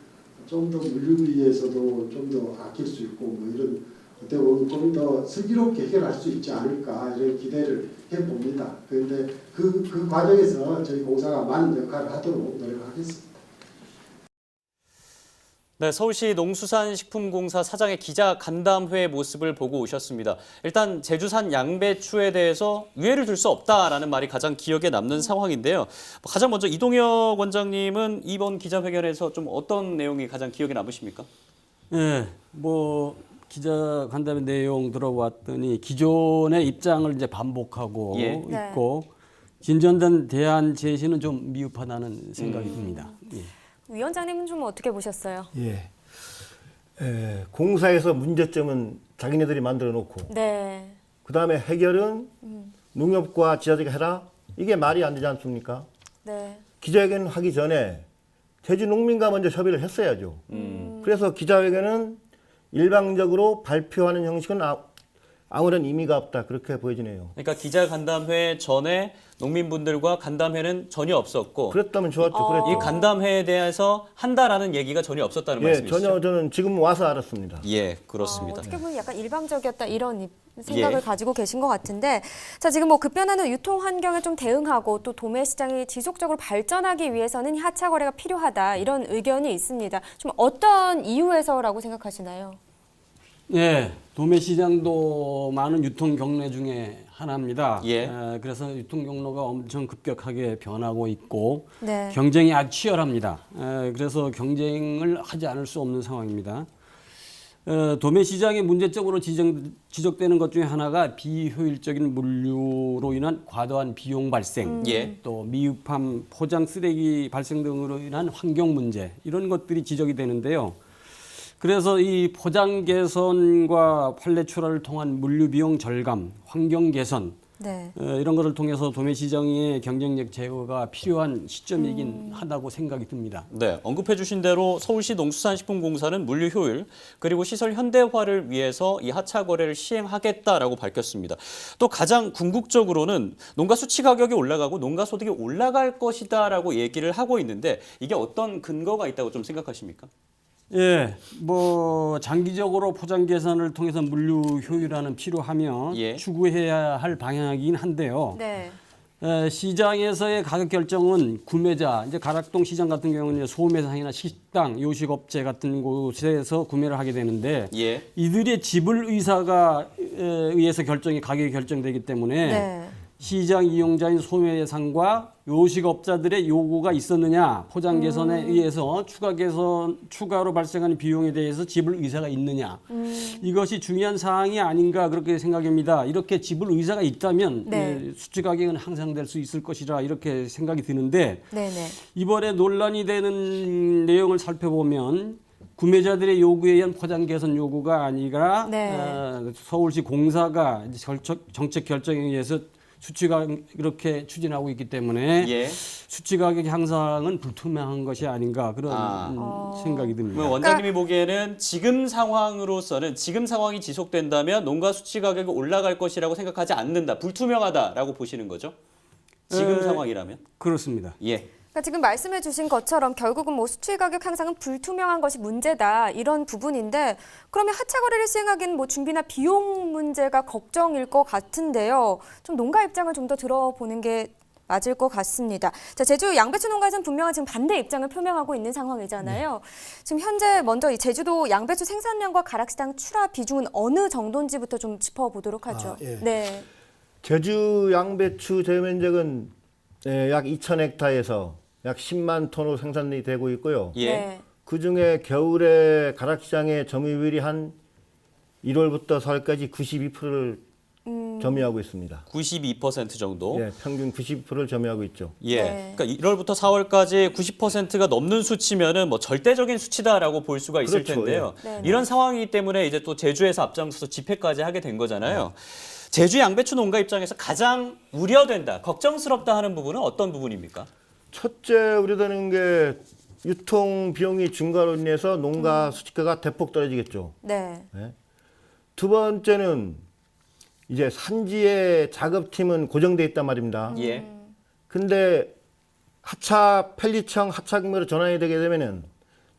좀 더 물류비에서도 좀 더 아낄 수 있고 뭐 이런 어떻게 보면 좀 더 슬기롭게 해결할 수 있지 않을까 이런 기대를 해봅니다. 그런데 그 과정에서 저희 공사가 많은 역할을 하도록 노력하겠습니다. 네, 서울시 농수산식품공사 사장의 기자 간담회 모습을 보고 오셨습니다. 일단 제주산 양배추에 대해서 유예를 둘 수 없다라는 말이 가장 기억에 남는 상황인데요. 가장 먼저 이동혁 원장님은 이번 기자회견에서 좀 어떤 내용이 가장 기억에 남으십니까? 네, 뭐 기자 간담회 내용 들어봤더니 기존의 입장을 이제 반복하고 있고 진전된 대안 제시는 좀 미흡하다는 생각이 듭니다. 위원장님은 좀 어떻게 보셨어요? 공사에서 문제점은 자기네들이 만들어 놓고 그 다음에 해결은 농협과 지자체가 해라? 이게 말이 안 되지 않습니까? 기자회견 하기 전에 제주 농민과 먼저 협의를 했어야죠. 그래서 기자회견은 일방적으로 발표하는 형식은 아무런 의미가 없다 그렇게 보여지네요. 그러니까 기자 간담회 전에 농민분들과 간담회는 전혀 없었고 그랬다면 좋았죠. 그랬죠. 이 간담회에 대해서 한다라는 얘기가 전혀 없었다는 말씀이시죠? 전혀 저는 지금 와서 알았습니다. 그렇습니다. 어떻게 보면 약간 일방적이었다 이런 생각을 가지고 계신 것 같은데 자 지금 뭐 급변하는 유통 환경에 좀 대응하고 또 도매 시장이 지속적으로 발전하기 위해서는 하차 거래가 필요하다 이런 의견이 있습니다. 좀 어떤 이유에서라고 생각하시나요? 도매 시장도 많은 유통 경로 중에 하나입니다. 그래서 유통 경로가 엄청 급격하게 변하고 있고 경쟁이 아주 치열합니다. 그래서 경쟁을 하지 않을 수 없는 상황입니다. 도매 시장의 문제적으로 지적되는 것 중에 하나가 비효율적인 물류로 인한 과도한 비용 발생, 또 미흡한 포장 쓰레기 발생 등으로 인한 환경 문제 이런 것들이 지적이 되는데요. 그래서 이 포장 개선과 판례 출하를 통한 물류 비용 절감, 환경 개선 이런 것을 통해서 도매 시장의 경쟁력 제고가 필요한 시점이긴 하다고 생각이 듭니다. 네, 언급해 주신 대로 서울시 농수산식품공사는 물류 효율 그리고 시설 현대화를 위해서 이 하차 거래를 시행하겠다라고 밝혔습니다. 또 가장 궁극적으로는 농가 수치 가격이 올라가고 농가 소득이 올라갈 것이다라고 얘기를 하고 있는데 이게 어떤 근거가 있다고 좀 생각하십니까? 뭐 장기적으로 포장 개선을 통해서 물류 효율화는 필요하며 추구해야 할 방향이긴 한데요. 시장에서의 가격 결정은 구매자, 이제 가락동 시장 같은 경우는 소매상이나 식당, 요식업체 같은 곳에서 구매를 하게 되는데 예. 이들의 지불 의사가 의해서 가격이 결정되기 때문에 네. 시장 이용자인 소매상과 요식업자들의 요구가 있었느냐, 포장 개선에 의해서 추가로 발생하는 비용에 대해서 지불 의사가 있느냐, 이것이 중요한 사항이 아닌가 그렇게 생각합니다. 이렇게 지불 의사가 있다면 네. 수치 가격은 향상될 수 있을 것이라 이렇게 생각이 드는데 네네. 이번에 논란이 되는 내용을 살펴보면 구매자들의 요구에 의한 포장 개선 요구가 아니라 서울시 공사가 정책 결정에 의해서 수치가 이렇게 추진하고 있기 때문에 수치 가격 향상은 불투명한 것이 아닌가 그런 생각이 듭니다. 원장님이 보기에는 지금 상황이 지속된다면 농가 수치 가격이 올라갈 것이라고 생각하지 않는다. 불투명하다라고 보시는 거죠? 지금 상황이라면? 그렇습니다. 예. 그러니까 지금 말씀해 주신 것처럼 결국은 뭐 수출 가격 향상은 불투명한 것이 문제다 이런 부분인데 그러면 하차 거래를 시행하기는 뭐 준비나 비용 문제가 걱정일 것 같은데요. 좀 농가 입장을 좀 더 들어보는 게 맞을 것 같습니다. 자, 제주 양배추 농가에서는 분명한 지금 반대 입장을 표명하고 있는 상황이잖아요. 지금 현재 먼저 이 제주도 양배추 생산량과 가락시장 출하 비중은 어느 정도인지부터 좀 짚어보도록 하죠. 네. 제주 양배추 제면적은 약 2,000헥타에서 약 10만 톤으로 생산이 되고 있고요. 그중에 겨울에 가락시장의 점유율이 한 1월부터 4월까지 92%를 점유하고 있습니다. 92% 정도? 네, 평균 92%를 점유하고 있죠. 예. 그러니까 1월부터 4월까지 90%가 넘는 수치면은 뭐 절대적인 수치다라고 볼 수가 있을 텐데요. 이런 상황이기 때문에 이제 또 제주에서 앞장서서 집회까지 하게 된 거잖아요. 제주 양배추 농가 입장에서 가장 우려된다, 걱정스럽다 하는 부분은 어떤 부분입니까? 첫째 우려되는 게 유통 비용이 증가로 인해서 농가 수치가가 대폭 떨어지겠죠. 네. 두 번째는 이제 산지의 작업팀은 고정돼 있단 말입니다. 근데 펠리청 하차경매로 전환이 되게 되면은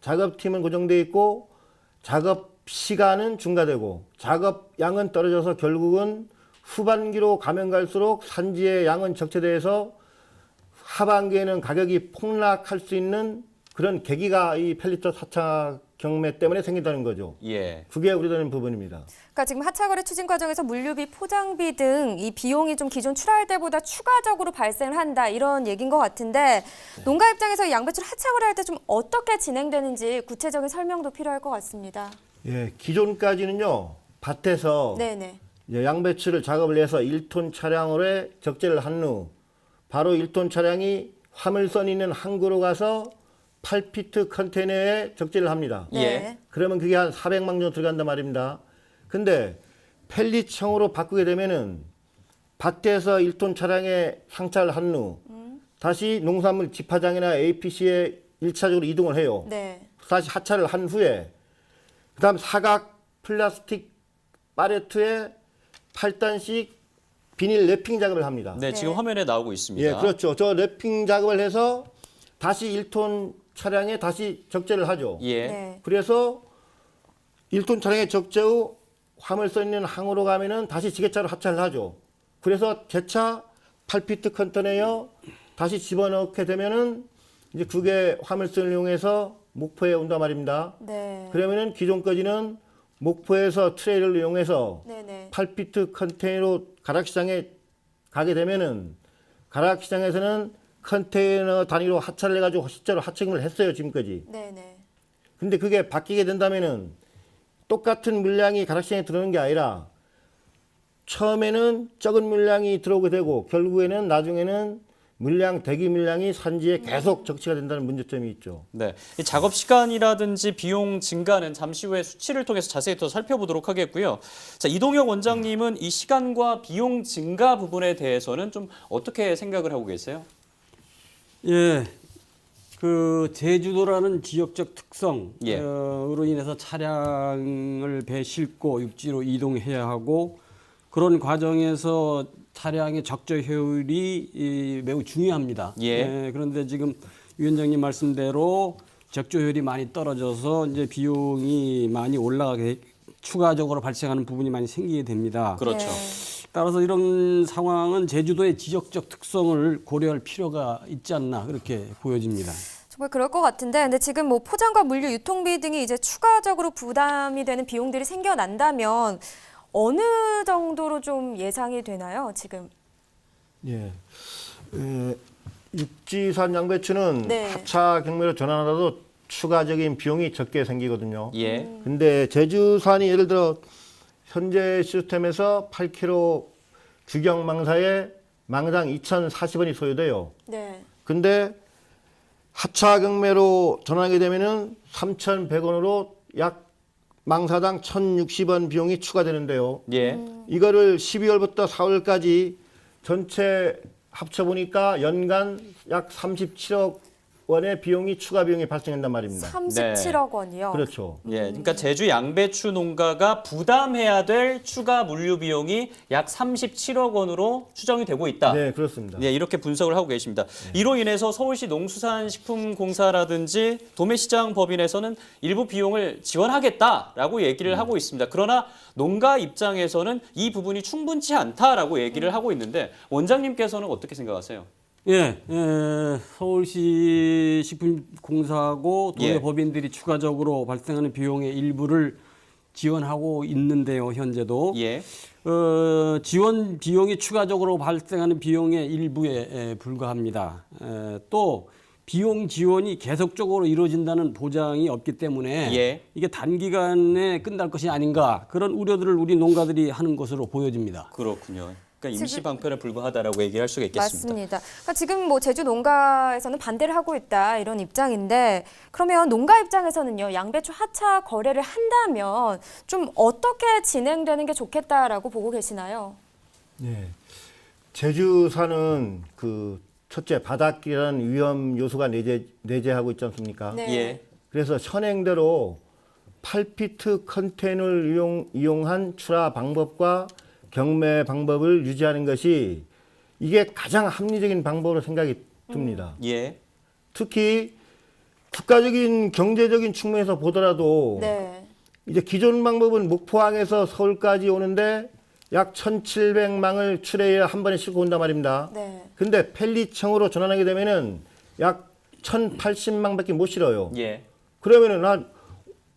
작업팀은 고정돼 있고 작업 시간은 증가되고 작업 양은 떨어져서 결국은 후반기로 가면 갈수록 산지의 양은 적체돼서 하반기에는 가격이 폭락할 수 있는 그런 계기가 이 펠리터 하차 경매 때문에 생긴다는 거죠. 그게 우려되는 부분입니다. 그러니까 지금 하차 거래 추진 과정에서 물류비, 포장비 등 이 비용이 좀 기존 출하할 때보다 추가적으로 발생을 한다 이런 얘기인 것 같은데 농가 입장에서 양배추를 하차 거래할 때 좀 어떻게 진행되는지 구체적인 설명도 필요할 것 같습니다. 기존까지는요 밭에서 양배추를 작업을 해서 1톤 차량으로 적재를 한 후 바로 1톤 차량이 화물선 있는 항구로 가서 8피트 컨테이너에 적재를 합니다. 그러면 그게 한 400만 정도 들어간단 말입니다. 근데 펠리청으로 바꾸게 되면은 밭에서 1톤 차량에 상차를 한 후 다시 농산물 집화장이나 APC에 1차적으로 이동을 해요. 다시 하차를 한 후에 그다음 사각 플라스틱 팔레트에 8단씩 비닐 랩핑 작업을 합니다. 지금 화면에 나오고 있습니다. 그렇죠. 저 랩핑 작업을 해서 다시 1톤 차량에 다시 적재를 하죠. 그래서 1톤 차량에 적재 후 화물선 있는 항으로 가면은 다시 지게차로 하차를 하죠. 그래서 제차 8피트 컨테이너 다시 집어넣게 되면은 이제 그게 화물선을 이용해서 목포에 온단 말입니다. 그러면은 기존까지는 목포에서 트레일을 이용해서 8피트 컨테이너로 가락시장에 가게 되면은 가락시장에서는 컨테이너 단위로 하차를 해가지고 실제로 하청을 했어요 지금까지. 근데 그게 바뀌게 된다면은 똑같은 물량이 가락시장에 들어오는 게 아니라 처음에는 적은 물량이 들어오게 되고 결국에는 나중에는 대기 물량이 산지에 계속 적치가 된다는 문제점이 있죠. 이 작업 시간이라든지 비용 증가는 잠시 후에 수치를 통해서 자세히 더 살펴보도록 하겠고요. 자, 이동혁 원장님은 이 시간과 비용 증가 부분에 대해서는 좀 어떻게 생각을 하고 계세요? 그 제주도라는 지역적 특성으로 인해서 차량을 배 싣고 육지로 이동해야 하고 그런 과정에서 차량의 적재 효율이 매우 중요합니다. 그런데 지금 위원장님 말씀대로 적재 효율이 많이 떨어져서 이제 비용이 많이 올라가게 추가적으로 발생하는 부분이 많이 생기게 됩니다. 따라서 이런 상황은 제주도의 지역적 특성을 고려할 필요가 있지 않나 그렇게 보여집니다. 정말 그럴 것 같은데, 근데 지금 뭐 포장과 물류, 유통비 등이 이제 추가적으로 부담이 되는 비용들이 생겨난다면 어느 정도로 좀 예상이 되나요, 지금? 예. 육지산 양배추는 네. 하차 경매로 전환하더라도 추가적인 비용이 적게 생기거든요. 예. 근데 제주산이 예를 들어 현재 시스템에서 8kg 규격 망사에 망당 2,040원이 소요돼요. 네. 근데 하차 경매로 전환하게 되면은 3,100원으로 약 망사당 1,060원 비용이 추가되는데요. 예. 이거를 12월부터 4월까지 전체 합쳐보니까 연간 약 37억 원의 비용이 추가 비용이 발생한단 말입니다. 37억 원이요? 그렇죠. 예, 그러니까 제주 양배추 농가가 부담해야 될 추가 물류 비용이 약 37억 원으로 추정이 되고 있다. 네, 그렇습니다. 예, 이렇게 분석을 하고 계십니다. 이로 인해서 서울시 농수산식품공사라든지 도매시장 법인에서는 일부 비용을 지원하겠다라고 얘기를 하고 있습니다. 그러나 농가 입장에서는 이 부분이 충분치 않다라고 얘기를 하고 있는데 원장님께서는 어떻게 생각하세요? 예, 서울시 식품공사하고 도매 예. 법인들이 추가적으로 발생하는 비용의 일부를 지원하고 있는데요, 현재도. 예. 지원 비용이 추가적으로 발생하는 비용의 일부에 불과합니다. 또 비용 지원이 계속적으로 이루어진다는 보장이 없기 때문에 예. 이게 단기간에 끝날 것이 아닌가 그런 우려들을 우리 농가들이 하는 것으로 보여집니다. 그렇군요. 그러니까 임시 방편에 불과하다라고 얘기할 수가 있겠습니다. 맞습니다. 그러니까 지금 뭐 제주 농가에서는 반대를 하고 있다 이런 입장인데, 그러면 농가 입장에서는요, 양배추 하차 거래를 한다면 좀 어떻게 진행되는 게 좋겠다라고 보고 계시나요? 네. 제주산은 그 첫째 바닷길이라는 위험 요소가 내재하고 있지 않습니까? 네. 예. 그래서 현행대로 8피트 컨테이너를 이용한 출하 방법과 경매 방법을 유지하는 것이 이게 가장 합리적인 방법으로 생각이 듭니다. 예. 특히 국가적인 경제적인 측면에서 보더라도 네. 이제 기존 방법은 목포항에서 서울까지 오는데 약 1,700망을 출하해야 한 번에 싣고 온단 말입니다. 네. 근데 펠리청으로 전환하게 되면은 약 1,080망밖에 못 실어요. 예. 그러면은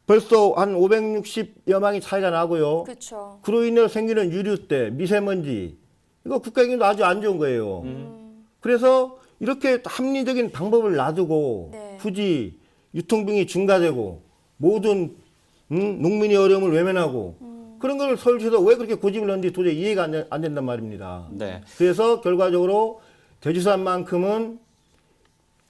벌써 한 560여 망이 차이가 나고요. 그렇죠. 그로 인해서 생기는 유류때, 미세먼지, 이거 국가기관도 아주 안 좋은 거예요. 그래서 이렇게 합리적인 방법을 놔두고 네. 굳이 유통비용이 증가되고 모든 농민의 어려움을 외면하고 그런 걸 서울시에서 왜 그렇게 고집을 넣는지 도저히 이해가 안 된단 말입니다. 네. 그래서 결과적으로 제주산만큼은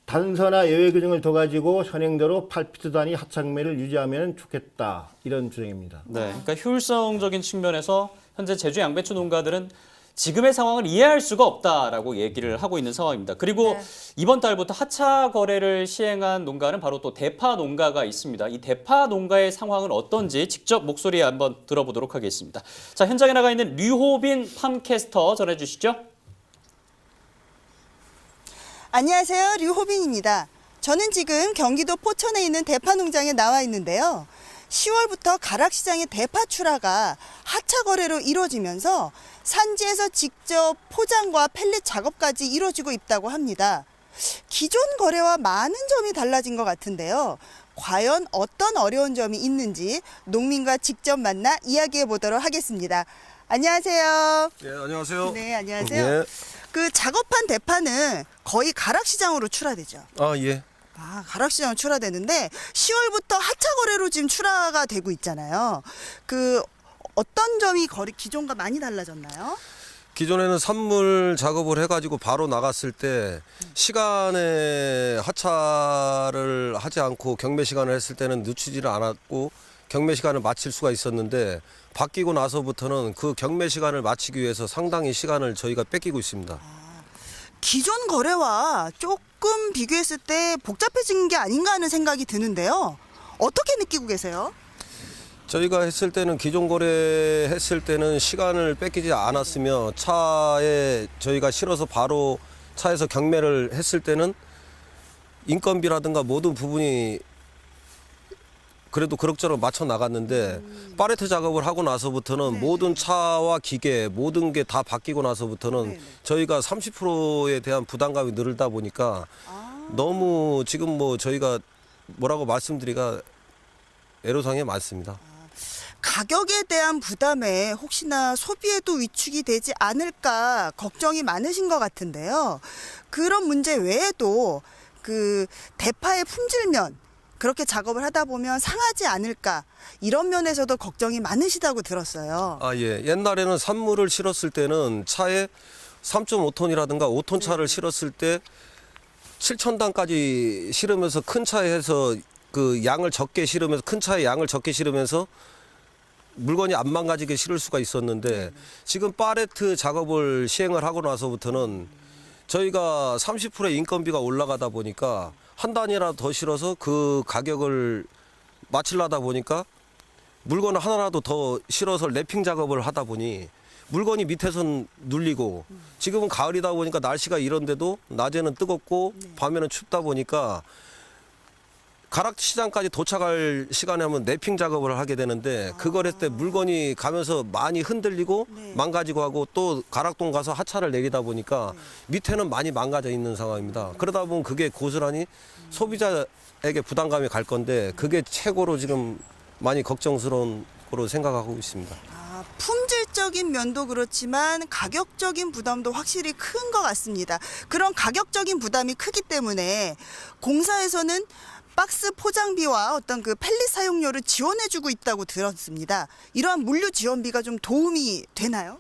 단서나 예외 규정을 더 가지고 현행대로 8피트 단위 하차경매를 유지하면 좋겠다, 이런 주장입니다. 네. 그러니까 효율성적인 측면에서 현재 제주 양배추 농가들은 지금의 상황을 이해할 수가 없다라고 얘기를 하고 있는 상황입니다. 그리고 네. 이번 달부터 하차 거래를 시행한 농가는 바로 또 대파 농가가 있습니다. 이 대파 농가의 상황은 어떤지 직접 목소리 한번 들어보도록 하겠습니다. 자, 현장에 나가 있는 류호빈 팜캐스터 전해주시죠. 안녕하세요. 류호빈입니다. 저는 지금 경기도 포천에 있는 대파 농장에 나와 있는데요. 10월부터 가락시장의 대파 출하가 하차 거래로 이루어지면서 산지에서 직접 포장과 펠릿 작업까지 이루어지고 있다고 합니다. 기존 거래와 많은 점이 달라진 것 같은데요. 과연 어떤 어려운 점이 있는지 농민과 직접 만나 이야기해 보도록 하겠습니다. 안녕하세요. 네, 안녕하세요. 네, 안녕하세요. 네. 그 작업한 대파는 거의 가락시장으로 출하되죠. 예. 가락시장으로 출하되는데 10월부터 하차 거래로 지금 출하가 되고 있잖아요. 그 어떤 점이 기존과 많이 달라졌나요? 기존에는 산물 작업을 해가지고 바로 나갔을 때 시간에 하차를 하지 않고 경매 시간을 했을 때는 늦추지를 않았고 경매 시간을 마칠 수가 있었는데 바뀌고 나서부터는 그 경매 시간을 마치기 위해서 상당히 시간을 저희가 뺏기고 있습니다. 기존 거래와 조금 비교했을 때 복잡해진 게 아닌가 하는 생각이 드는데요. 어떻게 느끼고 계세요? 저희가 했을 때는 기존 거래했을 때는 시간을 뺏기지 않았으며 차에 저희가 실어서 바로 차에서 경매를 했을 때는 인건비라든가 모든 부분이 그래도 그럭저럭 맞춰 나갔는데 팔레트 작업을 하고 나서부터는 모든 차와 기계 모든 게 다 바뀌고 나서부터는 저희가 30%에 대한 부담감이 늘다 보니까 너무 지금 뭐 저희가 뭐라고 말씀드리기가 애로사항이 많습니다. 가격에 대한 부담에 혹시나 소비에도 위축이 되지 않을까 걱정이 많으신 것 같은데요. 그런 문제 외에도 그 대파의 품질면 그렇게 작업을 하다 보면 상하지 않을까 이런 면에서도 걱정이 많으시다고 들었어요. 아, 예. 옛날에는 산물을 실었을 때는 차에 3.5톤이라든가 5톤 차를 실었을 때 7,000단까지 실으면서 큰 차에 해서 그 양을 적게 실으면서 큰 차에 양을 적게 실으면서 물건이 안 망가지게 실을 수가 있었는데 지금 팔레트 작업을 시행을 하고 나서부터는 저희가 30%의 인건비가 올라가다 보니까 한 단이라도 더 실어서 그 가격을 맞추려다 보니까 물건을 하나라도 더 실어서 랩핑 작업을 하다 보니 물건이 밑에선 눌리고 지금은 가을이다 보니까 날씨가 이런데도 낮에는 뜨겁고 밤에는 춥다 보니까 가락 시장까지 도착할 시간에 하면 랩핑 작업을 하게 되는데 그걸 했을 때 물건이 가면서 많이 흔들리고 망가지고 하고 또 가락동 가서 하차를 내리다 보니까 밑에는 많이 망가져 있는 상황입니다. 그러다 보면 그게 고스란히 소비자에게 부담감이 갈 건데 그게 최고로 지금 많이 걱정스러운 거로 생각하고 있습니다. 품질적인 면도 그렇지만 가격적인 부담도 확실히 큰 것 같습니다. 그런 가격적인 부담이 크기 때문에 공사에서는 박스 포장비와 어떤 그 펠릿 사용료를 지원해주고 있다고 들었습니다. 이러한 물류 지원비가 좀 도움이 되나요?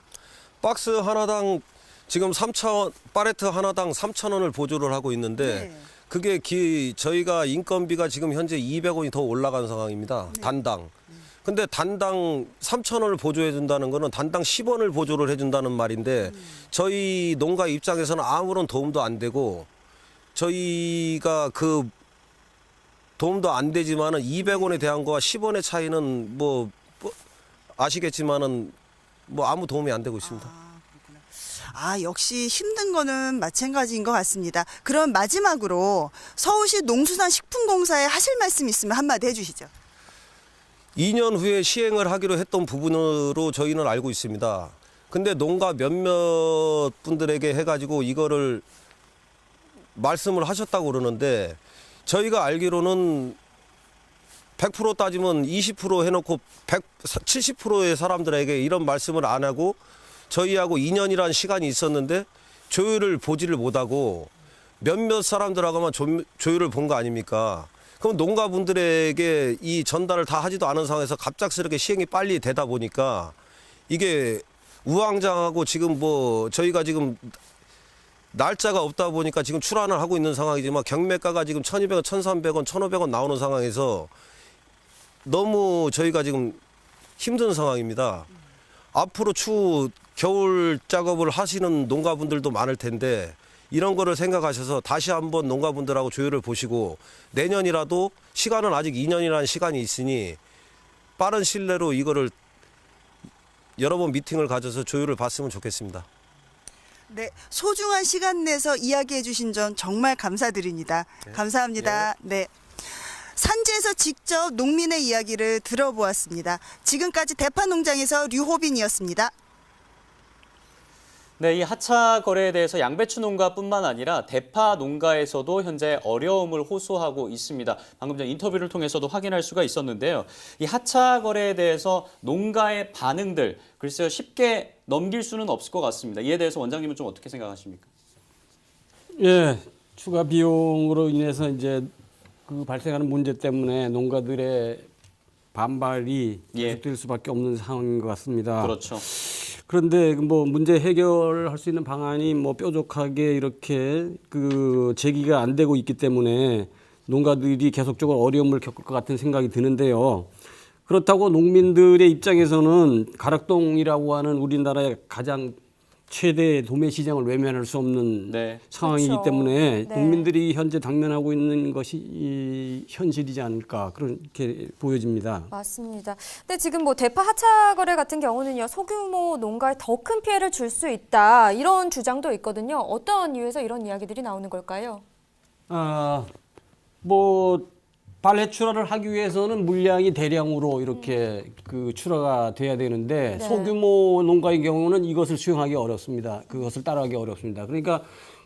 박스 하나당 지금 3,000원, 팔레트 하나당 3,000원을 보조를 하고 있는데 그게 저희가 인건비가 지금 현재 200원이 더 올라간 상황입니다. 단당. 근데 단당 3,000원을 보조해 준다는 거는 단당 10원을 보조를 해 준다는 말인데 저희 농가 입장에서는 아무런 도움도 안 되고 저희가 그 도움도 안 되지만은 200원에 대한 거와 10원의 차이는 뭐 아시겠지만은 뭐 아무 도움이 안 되고 있습니다. 역시 힘든 거는 마찬가지인 것 같습니다. 그럼 마지막으로 서울시 농수산식품공사에 하실 말씀 있으면 한마디 해주시죠. 2년 후에 시행을 하기로 했던 부분으로 저희는 알고 있습니다. 근데 농가 몇몇 분들에게 해가지고 이거를 말씀을 하셨다고 그러는데 저희가 알기로는 100% 따지면 20% 해놓고 70%의 사람들에게 이런 말씀을 안 하고 저희하고 2년이라는 시간이 있었는데 조율을 보지를 못하고 몇몇 사람들하고만 조율을 본 거 아닙니까? 그럼 농가분들에게 이 전달을 다 하지도 않은 상황에서 갑작스럽게 시행이 빨리 되다 보니까 이게 우왕좌왕하고 지금 뭐 저희가 지금 날짜가 없다 보니까 지금 출하를 하고 있는 상황이지만 경매가가 지금 1,200원, 1,300원, 1,500원 나오는 상황에서 너무 저희가 지금 힘든 상황입니다. 앞으로 추후 겨울 작업을 하시는 농가분들도 많을 텐데 이런 거를 생각하셔서 다시 한번 농가분들하고 조율을 보시고 내년이라도 시간은 아직 2년이라는 시간이 있으니 빠른 시일 내로 이거를 여러 번 미팅을 가져서 조율을 봤으면 좋겠습니다. 네, 소중한 시간 내서 이야기해 주신 점 정말 감사드립니다. 감사합니다. 네. 산지에서 직접 농민의 이야기를 들어보았습니다. 지금까지 대파농장에서 류호빈이었습니다. 네, 이 하차 거래에 대해서 양배추 농가뿐만 아니라 대파 농가에서도 현재 어려움을 호소하고 있습니다. 방금 전 인터뷰를 통해서도 확인할 수가 있었는데요. 이 하차 거래에 대해서 농가의 반응들, 글쎄요, 쉽게 넘길 수는 없을 것 같습니다. 이에 대해서 원장님은 좀 어떻게 생각하십니까? 예, 추가 비용으로 인해서 이제 그 발생하는 문제 때문에 농가들의 반발이 계속될 수밖에 없는 상황인 것 같습니다. 그렇죠. 그런데 뭐 문제 해결할 수 있는 방안이 뭐 뾰족하게 이렇게 그 제기가 안 되고 있기 때문에 농가들이 계속적으로 어려움을 겪을 것 같은 생각이 드는데요. 그렇다고 농민들의 입장에서는 가락동이라고 하는 우리나라의 가장 최대 도매 시장을 외면할 수 없는 상황이기 그렇죠. 때문에 네. 국민들이 현재 당면하고 있는 것이 이 현실이지 않을까 그렇게 보여집니다. 맞습니다. 근데 지금 뭐 대파 하차 거래 같은 경우는요, 소규모 농가에 더 큰 피해를 줄 수 있다 이런 주장도 있거든요. 어떤 이유에서 이런 이야기들이 나오는 걸까요? 뭐 빨래 출하를 하기 위해서는 물량이 대량으로 이렇게 그 출하가 돼야 되는데 네. 소규모 농가의 경우는 이것을 수용하기 어렵습니다. 그것을 따라하기 어렵습니다. 그러니까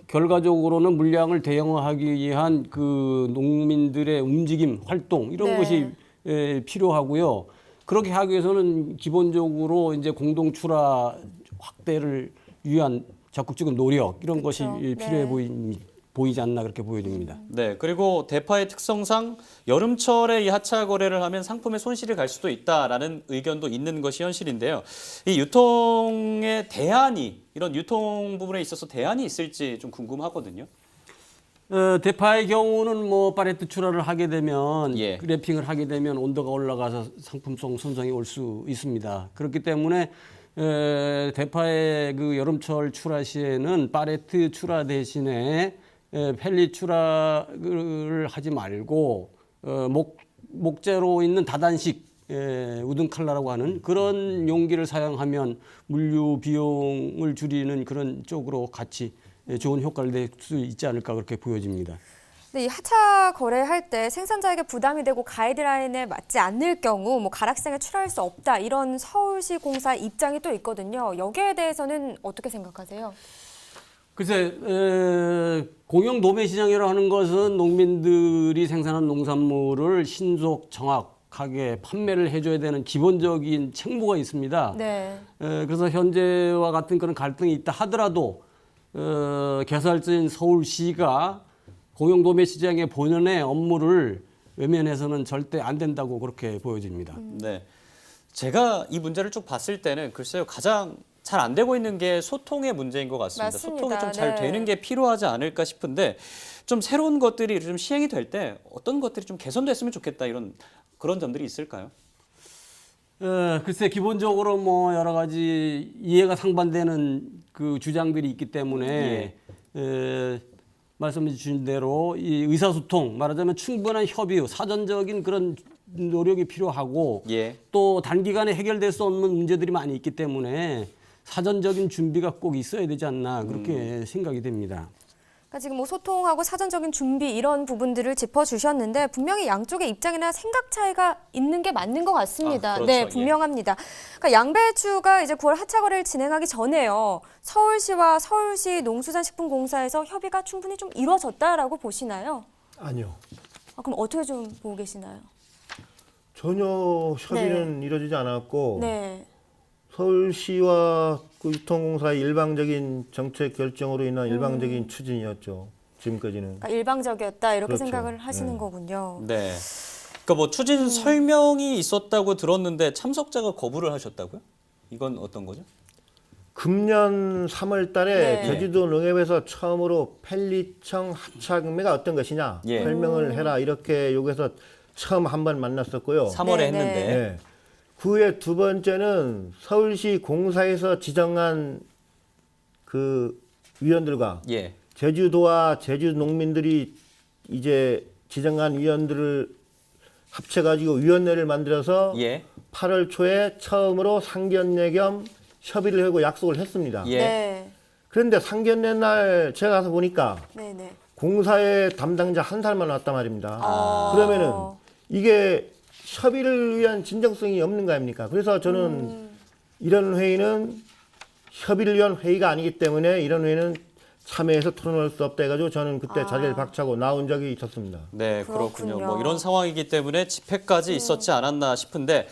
결과적으로는 물량을 대형화하기 위한 그 농민들의 움직임, 활동 이런 네. 것이 필요하고요. 그렇게 하기 위해서는 기본적으로 이제 공동 출하 확대를 위한 적극적인 노력 이런 것이 필요해 보이지 않나 그렇게 보여집니다. 네, 그리고 대파의 특성상 여름철에 이 하차 거래를 하면 상품에 손실이 갈 수도 있다라는 의견도 있는 것이 현실인데요. 이 유통의 대안이 이런 유통 부분에 있어서 대안이 있을지 좀 궁금하거든요. 대파의 경우는 뭐 팔레트 출하를 하게 되면 랩핑을 하게 되면 온도가 올라가서 상품성 손상이 올 수 있습니다. 그렇기 때문에 대파의 그 여름철 출하 시에는 팔레트 출하 대신에 펠릿 출하를 하지 말고 목재로 있는 다단식 우등 칼라라고 하는 그런 용기를 사용하면 물류 비용을 줄이는 그런 쪽으로 같이 좋은 효과를 낼 수 있지 않을까 그렇게 보여집니다. 근데 이 하차 거래할 때 생산자에게 부담이 되고 가이드라인에 맞지 않을 경우 뭐 가락시장에 출하할 수 없다 이런 서울시 공사 입장이 또 있거든요. 여기에 대해서는 어떻게 생각하세요? 글쎄, 공영 도매 시장이라고 하는 것은 농민들이 생산한 농산물을 신속 정확하게 판매를 해줘야 되는 기본적인 책무가 있습니다. 네. 그래서 현재와 같은 그런 갈등이 있다 하더라도 개발자인 서울시가 공영 도매 시장의 본연의 업무를 외면해서는 절대 안 된다고 그렇게 보여집니다. 네, 제가 이 문제를 쭉 봤을 때는 글쎄요 가장 잘 안 되고 있는 게 소통의 문제인 것 같습니다. 맞습니다. 소통이 좀 잘 네. 되는 게 필요하지 않을까 싶은데 좀 새로운 것들이 좀 시행이 될 때 어떤 것들이 좀 개선됐으면 좋겠다 이런 그런 점들이 있을까요? 글쎄 기본적으로 뭐 여러 가지 이해가 상반되는 그 주장들이 있기 때문에 말씀해 주신 대로 이 의사소통 말하자면 충분한 협의, 사전적인 그런 노력이 필요하고 또 단기간에 해결될 수 없는 문제들이 많이 있기 때문에 사전적인 준비가 꼭 있어야 되지 않나 그렇게 생각이 됩니다. 그러니까 지금 뭐 소통하고 사전적인 준비 이런 부분들을 짚어주셨는데 분명히 양쪽의 입장이나 생각 차이가 있는 게 맞는 것 같습니다. 그렇죠. 네, 분명합니다. 그러니까 양배추가 이제 9월 하차 거래를 진행하기 전에요. 서울시와 서울시 농수산식품공사에서 협의가 충분히 좀 이루어졌다라고 보시나요? 아니요. 그럼 어떻게 좀 보고 계시나요? 전혀 협의는 이루어지지 않았고 네. 서울시와 그 유통공사의 일방적인 정책 결정으로 인한 일방적인 추진이었죠. 지금까지는. 그러니까 일방적이었다 이렇게 그렇죠. 생각을 하시는 거군요. 네. 그러니까 뭐 추진 설명이 있었다고 들었는데 참석자가 거부를 하셨다고요? 이건 어떤 거죠? 금년 3월 달에 제주도 농협에서 처음으로 펠리청 하차 경매가 어떤 것이냐 설명을 해라 이렇게 요구해서 처음 한 번 만났었고요. 3월에 했는데. 네. 그 후에 두 번째는 서울시 공사에서 지정한 그 위원들과 제주도와 제주 농민들이 이제 지정한 위원들을 합쳐가지고 위원회를 만들어서 8월 초에 처음으로 상견례 겸 협의를 하고 약속을 했습니다. 그런데 상견례 날 제가 가서 보니까 공사의 담당자 한 사람만 왔단 말입니다. 그러면은 이게 협의를 위한 진정성이 없는 거 아닙니까? 그래서 저는 이런 회의는 협의를 위한 회의가 아니기 때문에 이런 회의는 참여해서 토론할 수 없다 해가지고 저는 그때 자리를 박차고 나온 적이 있었습니다. 네, 그렇군요. 뭐 이런 상황이기 때문에 집회까지 있었지 않았나 싶은데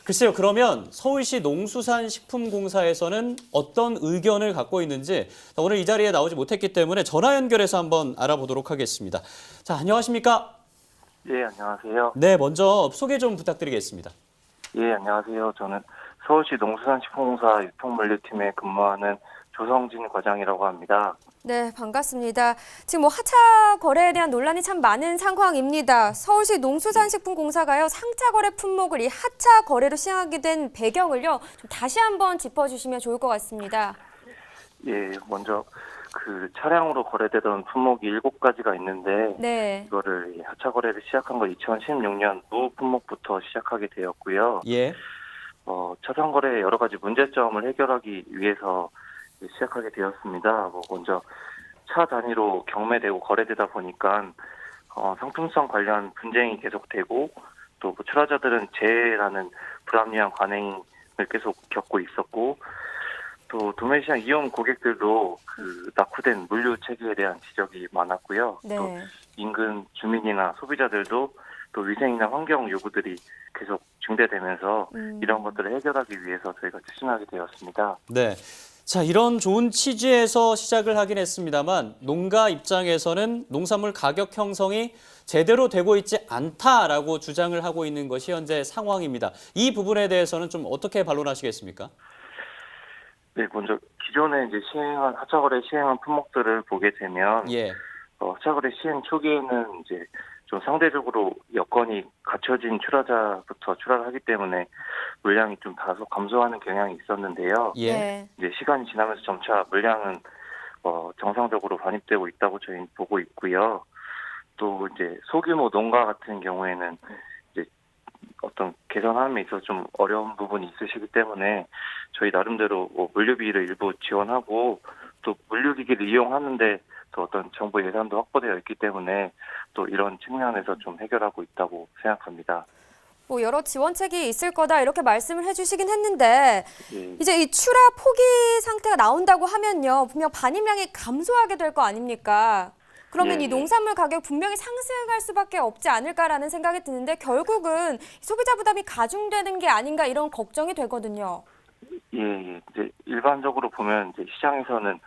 글쎄요. 그러면 서울시 농수산식품공사에서는 어떤 의견을 갖고 있는지 오늘 이 자리에 나오지 못했기 때문에 전화 연결해서 한번 알아보도록 하겠습니다. 자, 안녕하십니까? 예, 안녕하세요. 네, 먼저 소개 좀 부탁드리겠습니다. 예, 안녕하세요. 저는 서울시 농수산식품공사 유통물류팀에 근무하는 조성진 과장이라고 합니다. 네, 반갑습니다. 지금 뭐 하차 거래에 대한 논란이 참 많은 상황입니다. 서울시 농수산식품공사가요 상차 거래 품목을 이 하차 거래로 시행하게 된 배경을요 좀 다시 한번 짚어주시면 좋을 것 같습니다. 예, 먼저 그 차량으로 거래되던 품목이 7가지가 있는데 이거를 하차 거래를 시작한 건 2016년 무 품목부터 시작하게 되었고요. 차량 거래의 여러 가지 문제점을 해결하기 위해서 시작하게 되었습니다. 먼저 차 단위로 경매되고 거래되다 보니까 상품성 관련 분쟁이 계속되고 또 뭐 출하자들은 재해라는 불합리한 관행을 계속 겪고 있었고 또 도매시장 이용 고객들도 그 낙후된 물류 체계에 대한 지적이 많았고요. 네. 또 인근 주민이나 소비자들도 또 위생이나 환경 요구들이 계속 증대되면서 이런 것들을 해결하기 위해서 저희가 추진하게 되었습니다. 네. 자, 이런 좋은 취지에서 시작을 하긴 했습니다만 농가 입장에서는 농산물 가격 형성이 제대로 되고 있지 않다라고 주장을 하고 있는 것이 현재 상황입니다. 이 부분에 대해서는 좀 어떻게 반론하시겠습니까? 네, 먼저 기존에 이제 하차거래 시행한 품목들을 보게 되면 하차거래 시행 초기에는 이제 좀 상대적으로 여건이 갖춰진 출하자부터 출하를 하기 때문에 물량이 좀 다소 감소하는 경향이 있었는데요. 이제 시간이 지나면서 점차 물량은 정상적으로 반입되고 있다고 저희는 보고 있고요. 또 이제 소규모 농가 같은 경우에는 이제 어떤 개선함에 있어서 좀 어려운 부분이 있으시기 때문에 저희 나름대로 물류비를 일부 지원하고 또 물류기기를 이용하는데 또 어떤 정부 예산도 확보되어 있기 때문에 또 이런 측면에서 좀 해결하고 있다고 생각합니다. 뭐 여러 지원책이 있을 거다 이렇게 말씀을 해주시긴 했는데 이제 이 출하 포기 상태가 나온다고 하면요 분명 반입량이 감소하게 될 거 아닙니까? 그러면 이 농산물 가격 분명히 상승할 수밖에 없지 않을까라는 생각이 드는데 결국은 소비자 부담이 가중되는 게 아닌가 이런 걱정이 되거든요. 이제 일반적으로 보면 이제 시장에서는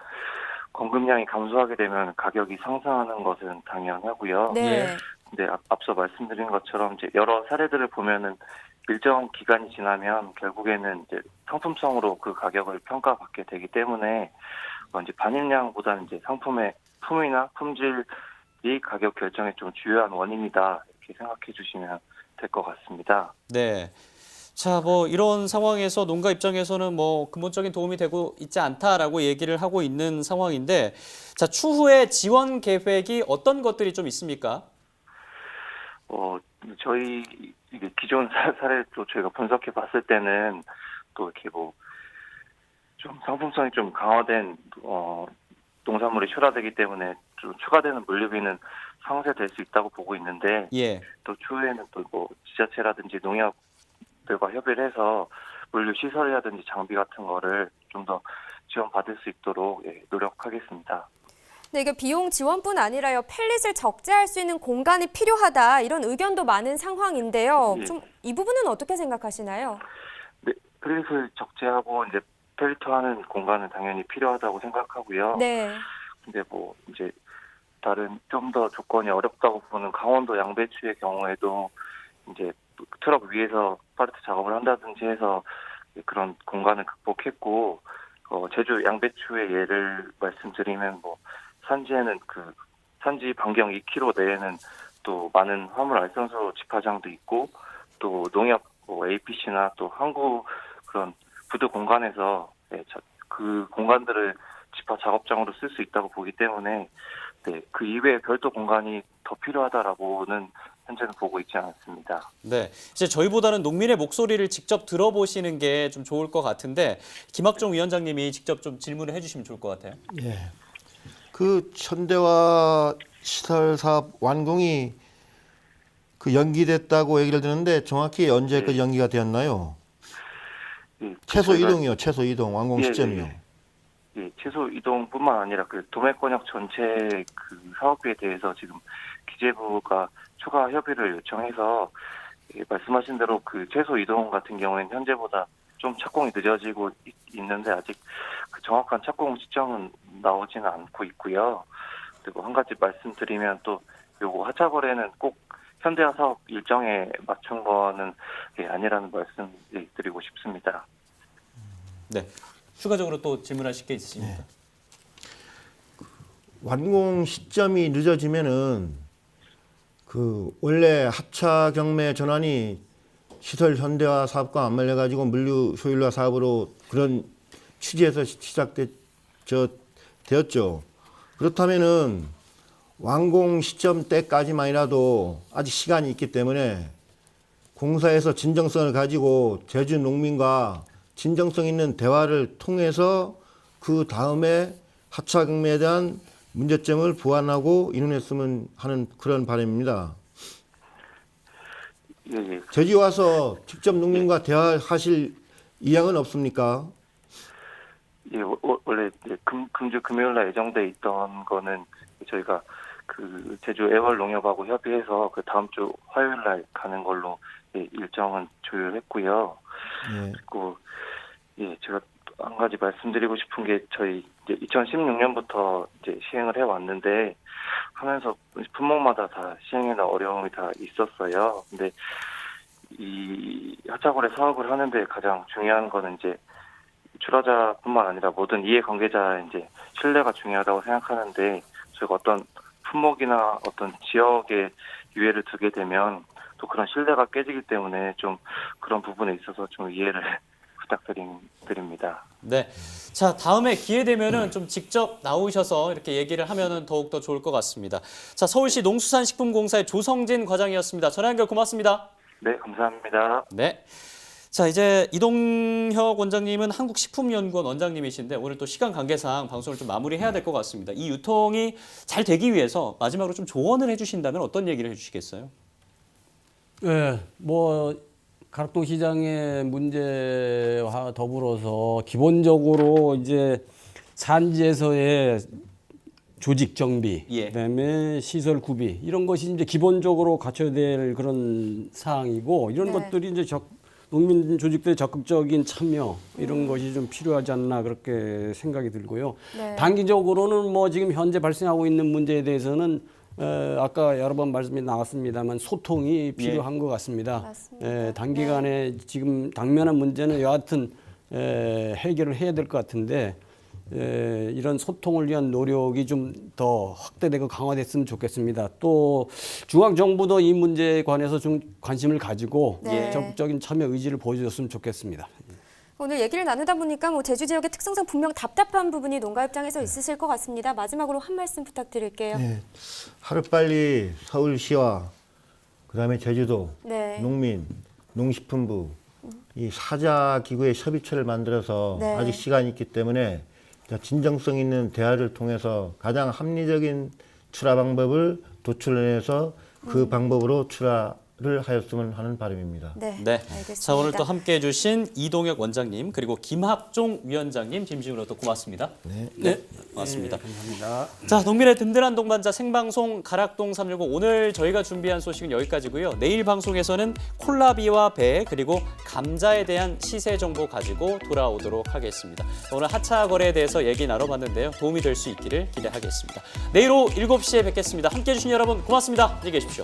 공급량이 감소하게 되면 가격이 상승하는 것은 당연하고요. 근데 앞서 말씀드린 것처럼 이제 여러 사례들을 보면은 일정 기간이 지나면 결국에는 이제 상품성으로 그 가격을 평가받게 되기 때문에 이제 반입량보다는 이제 상품의 품위나 품질이 가격 결정의 좀 주요한 원인이다 이렇게 생각해 주시면 될 것 같습니다. 네. 자, 뭐 이런 상황에서 농가 입장에서는 뭐 근본적인 도움이 되고 있지 않다라고 얘기를 하고 있는 상황인데, 자 추후에 지원 계획이 어떤 것들이 좀 있습니까? 저희 이게 기존 사례도 저희가 분석해 봤을 때는 또 이렇게 뭐 좀 상품성이 좀 강화된 농산물이 출하되기 때문에 좀 추가되는 물류비는 상쇄될 수 있다고 보고 있는데 또 추후에는 또 뭐 지자체라든지 농협들과 협의를 해서 물류 시설이라든지 장비 같은 거를 좀 더 지원받을 수 있도록 노력하겠습니다. 네, 이게 비용 지원뿐 아니라요. 펠릿을 적재할 수 있는 공간이 필요하다 이런 의견도 많은 상황인데요. 좀 이 부분은 어떻게 생각하시나요? 네, 펠릿을 적재하고 이제 펠리터하는 공간은 당연히 필요하다고 생각하고요. 근데 뭐 이제 다른 좀 더 조건이 어렵다고 보는 강원도 양배추의 경우에도 이제 트럭 위에서 팔레트 작업을 한다든지 해서 그런 공간을 극복했고 제주 양배추의 예를 말씀드리면 뭐 산지에는 그 산지 반경 2km 내에는 또 많은 화물 알선소 집화장도 있고 또 농협 APC나 또 항구 그런 부두 공간에서 그 공간들을 집화 작업장으로 쓸 수 있다고 보기 때문에 그 이외에 별도 공간이 더 필요하다라고는 현재는 보고 있지 않습니다. 네, 이제 저희보다는 농민의 목소리를 직접 들어보시는 게 좀 좋을 것 같은데 김학종 위원장님이 직접 좀 질문을 해주시면 좋을 것 같아요. 그 현대화 시설 사업 완공이 그 연기됐다고 얘기를 듣는데 정확히 언제까지 연기가 되었나요? 최소 이동이요, 최소 이동 완공 시점이요. 최소 이동뿐만 아니라 그 도매권역 전체 그 사업비에 대해서 지금 기재부가 추가 협의를 요청해서 말씀하신 대로 그 최소 이동 같은 경우에는 현재보다 좀 착공이 늦어지고 있는데 아직 그 정확한 착공 시점은 나오지는 않고 있고요. 그리고 한 가지 말씀드리면 또 요거 하차 거래는 꼭 현대화 사업 일정에 맞춘 거는 아니라는 말씀 드리고 싶습니다. 네. 추가적으로 또 질문하실 게 있으십니까? 완공 시점이 늦어지면은 그 원래 하차 경매 전환이 시설 현대화 사업과 맞물려 가지고 물류 효율화 사업으로 그런 취지에서 되었죠. 그렇다면은 완공 시점 때까지만이라도 아직 시간이 있기 때문에 공사에서 진정성을 가지고 제주 농민과 진정성 있는 대화를 통해서 그 다음에 하차 경매에 대한 문제점을 보완하고 인원했으면 하는 그런 바람입니다. 예. 제주 와서 직접 농민과 대화하실 의향은 없습니까? 예, 원래 이제 금주 금요일 날 예정돼 있던 거는 저희가 그 제주 애월 농협하고 협의해서 그 다음 주 화요일 날 가는 걸로 일정은 조율했고요. 그리고 제가 한 가지 말씀드리고 싶은 게 저희 이제 2016년부터 이제 시행을 해 왔는데 하면서 품목마다 다 시행에는 어려움이 다 있었어요. 근데 이 하차거래 사업을 하는데 가장 중요한 거는 이제 출하자뿐만 아니라 모든 이해관계자의 이제 신뢰가 중요하다고 생각하는데 저희가 어떤 품목이나 어떤 지역에 유예를 두게 되면 또 그런 신뢰가 깨지기 때문에 좀 그런 부분에 있어서 좀 이해를 부탁드립니다. 네. 자, 다음에 기회 되면은 좀 직접 나오셔서 이렇게 얘기를 하면은 더욱더 좋을 것 같습니다. 자, 서울시 농수산식품공사의 조성진 과장이었습니다. 전화 연결 고맙습니다. 네, 감사합니다. 네. 자, 이제 이동혁 원장님은 한국식품연구원 원장님이신데 오늘 또 시간 관계상 방송을 좀 마무리해야 될 것 같습니다. 이 유통이 잘 되기 위해서 마지막으로 좀 조언을 해주신다면 어떤 얘기를 해주시겠어요? 네, 가락동 시장의 문제와 더불어서 기본적으로 이제 산지에서의 조직 정비, 그다음에 시설 구비 이런 것이 이제 기본적으로 갖춰야 될 그런 사항이고 이런 것들이 이제 농민 조직들의 적극적인 참여 이런 것이 좀 필요하지 않나 그렇게 생각이 들고요. 단기적으로는 지금 현재 발생하고 있는 문제에 대해서는 아까 여러 번 말씀이 나왔습니다만 소통이 필요한 것 같습니다. 단기간에 지금 당면한 문제는 여하튼 해결을 해야 될 것 같은데 이런 소통을 위한 노력이 좀 더 확대되고 강화됐으면 좋겠습니다. 또 중앙정부도 이 문제에 관해서 좀 관심을 가지고 적극적인 참여 의지를 보여줬으면 좋겠습니다. 오늘 얘기를 나누다 보니까 제주 지역의 특성상 분명 답답한 부분이 농가 입장에서 있으실 것 같습니다. 마지막으로 한 말씀 부탁드릴게요. 하루빨리 서울시와 그다음에 제주도 농민, 농식품부 이 사자 기구의 협의체를 만들어서 아직 시간이 있기 때문에 진정성 있는 대화를 통해서 가장 합리적인 출하 방법을 도출해서 그 방법으로 출하를 하였으면 하는 바람입니다. 네. 자, 오늘 또 함께해 주신 이동혁 원장님 그리고 김학종 위원장님 진심으로 또 고맙습니다. 네. 고맙습니다. 감사합니다. 자, 농민의 든든한 동반자 생방송 가락동 365 오늘 저희가 준비한 소식은 여기까지고요. 내일 방송에서는 콜라비와 배 그리고 감자에 대한 시세 정보 가지고 돌아오도록 하겠습니다. 오늘 하차 거래에 대해서 얘기 나눠봤는데요. 도움이 될 수 있기를 기대하겠습니다. 내일 오후 7시에 뵙겠습니다. 함께해 주신 여러분 고맙습니다. 안녕히 계십시오.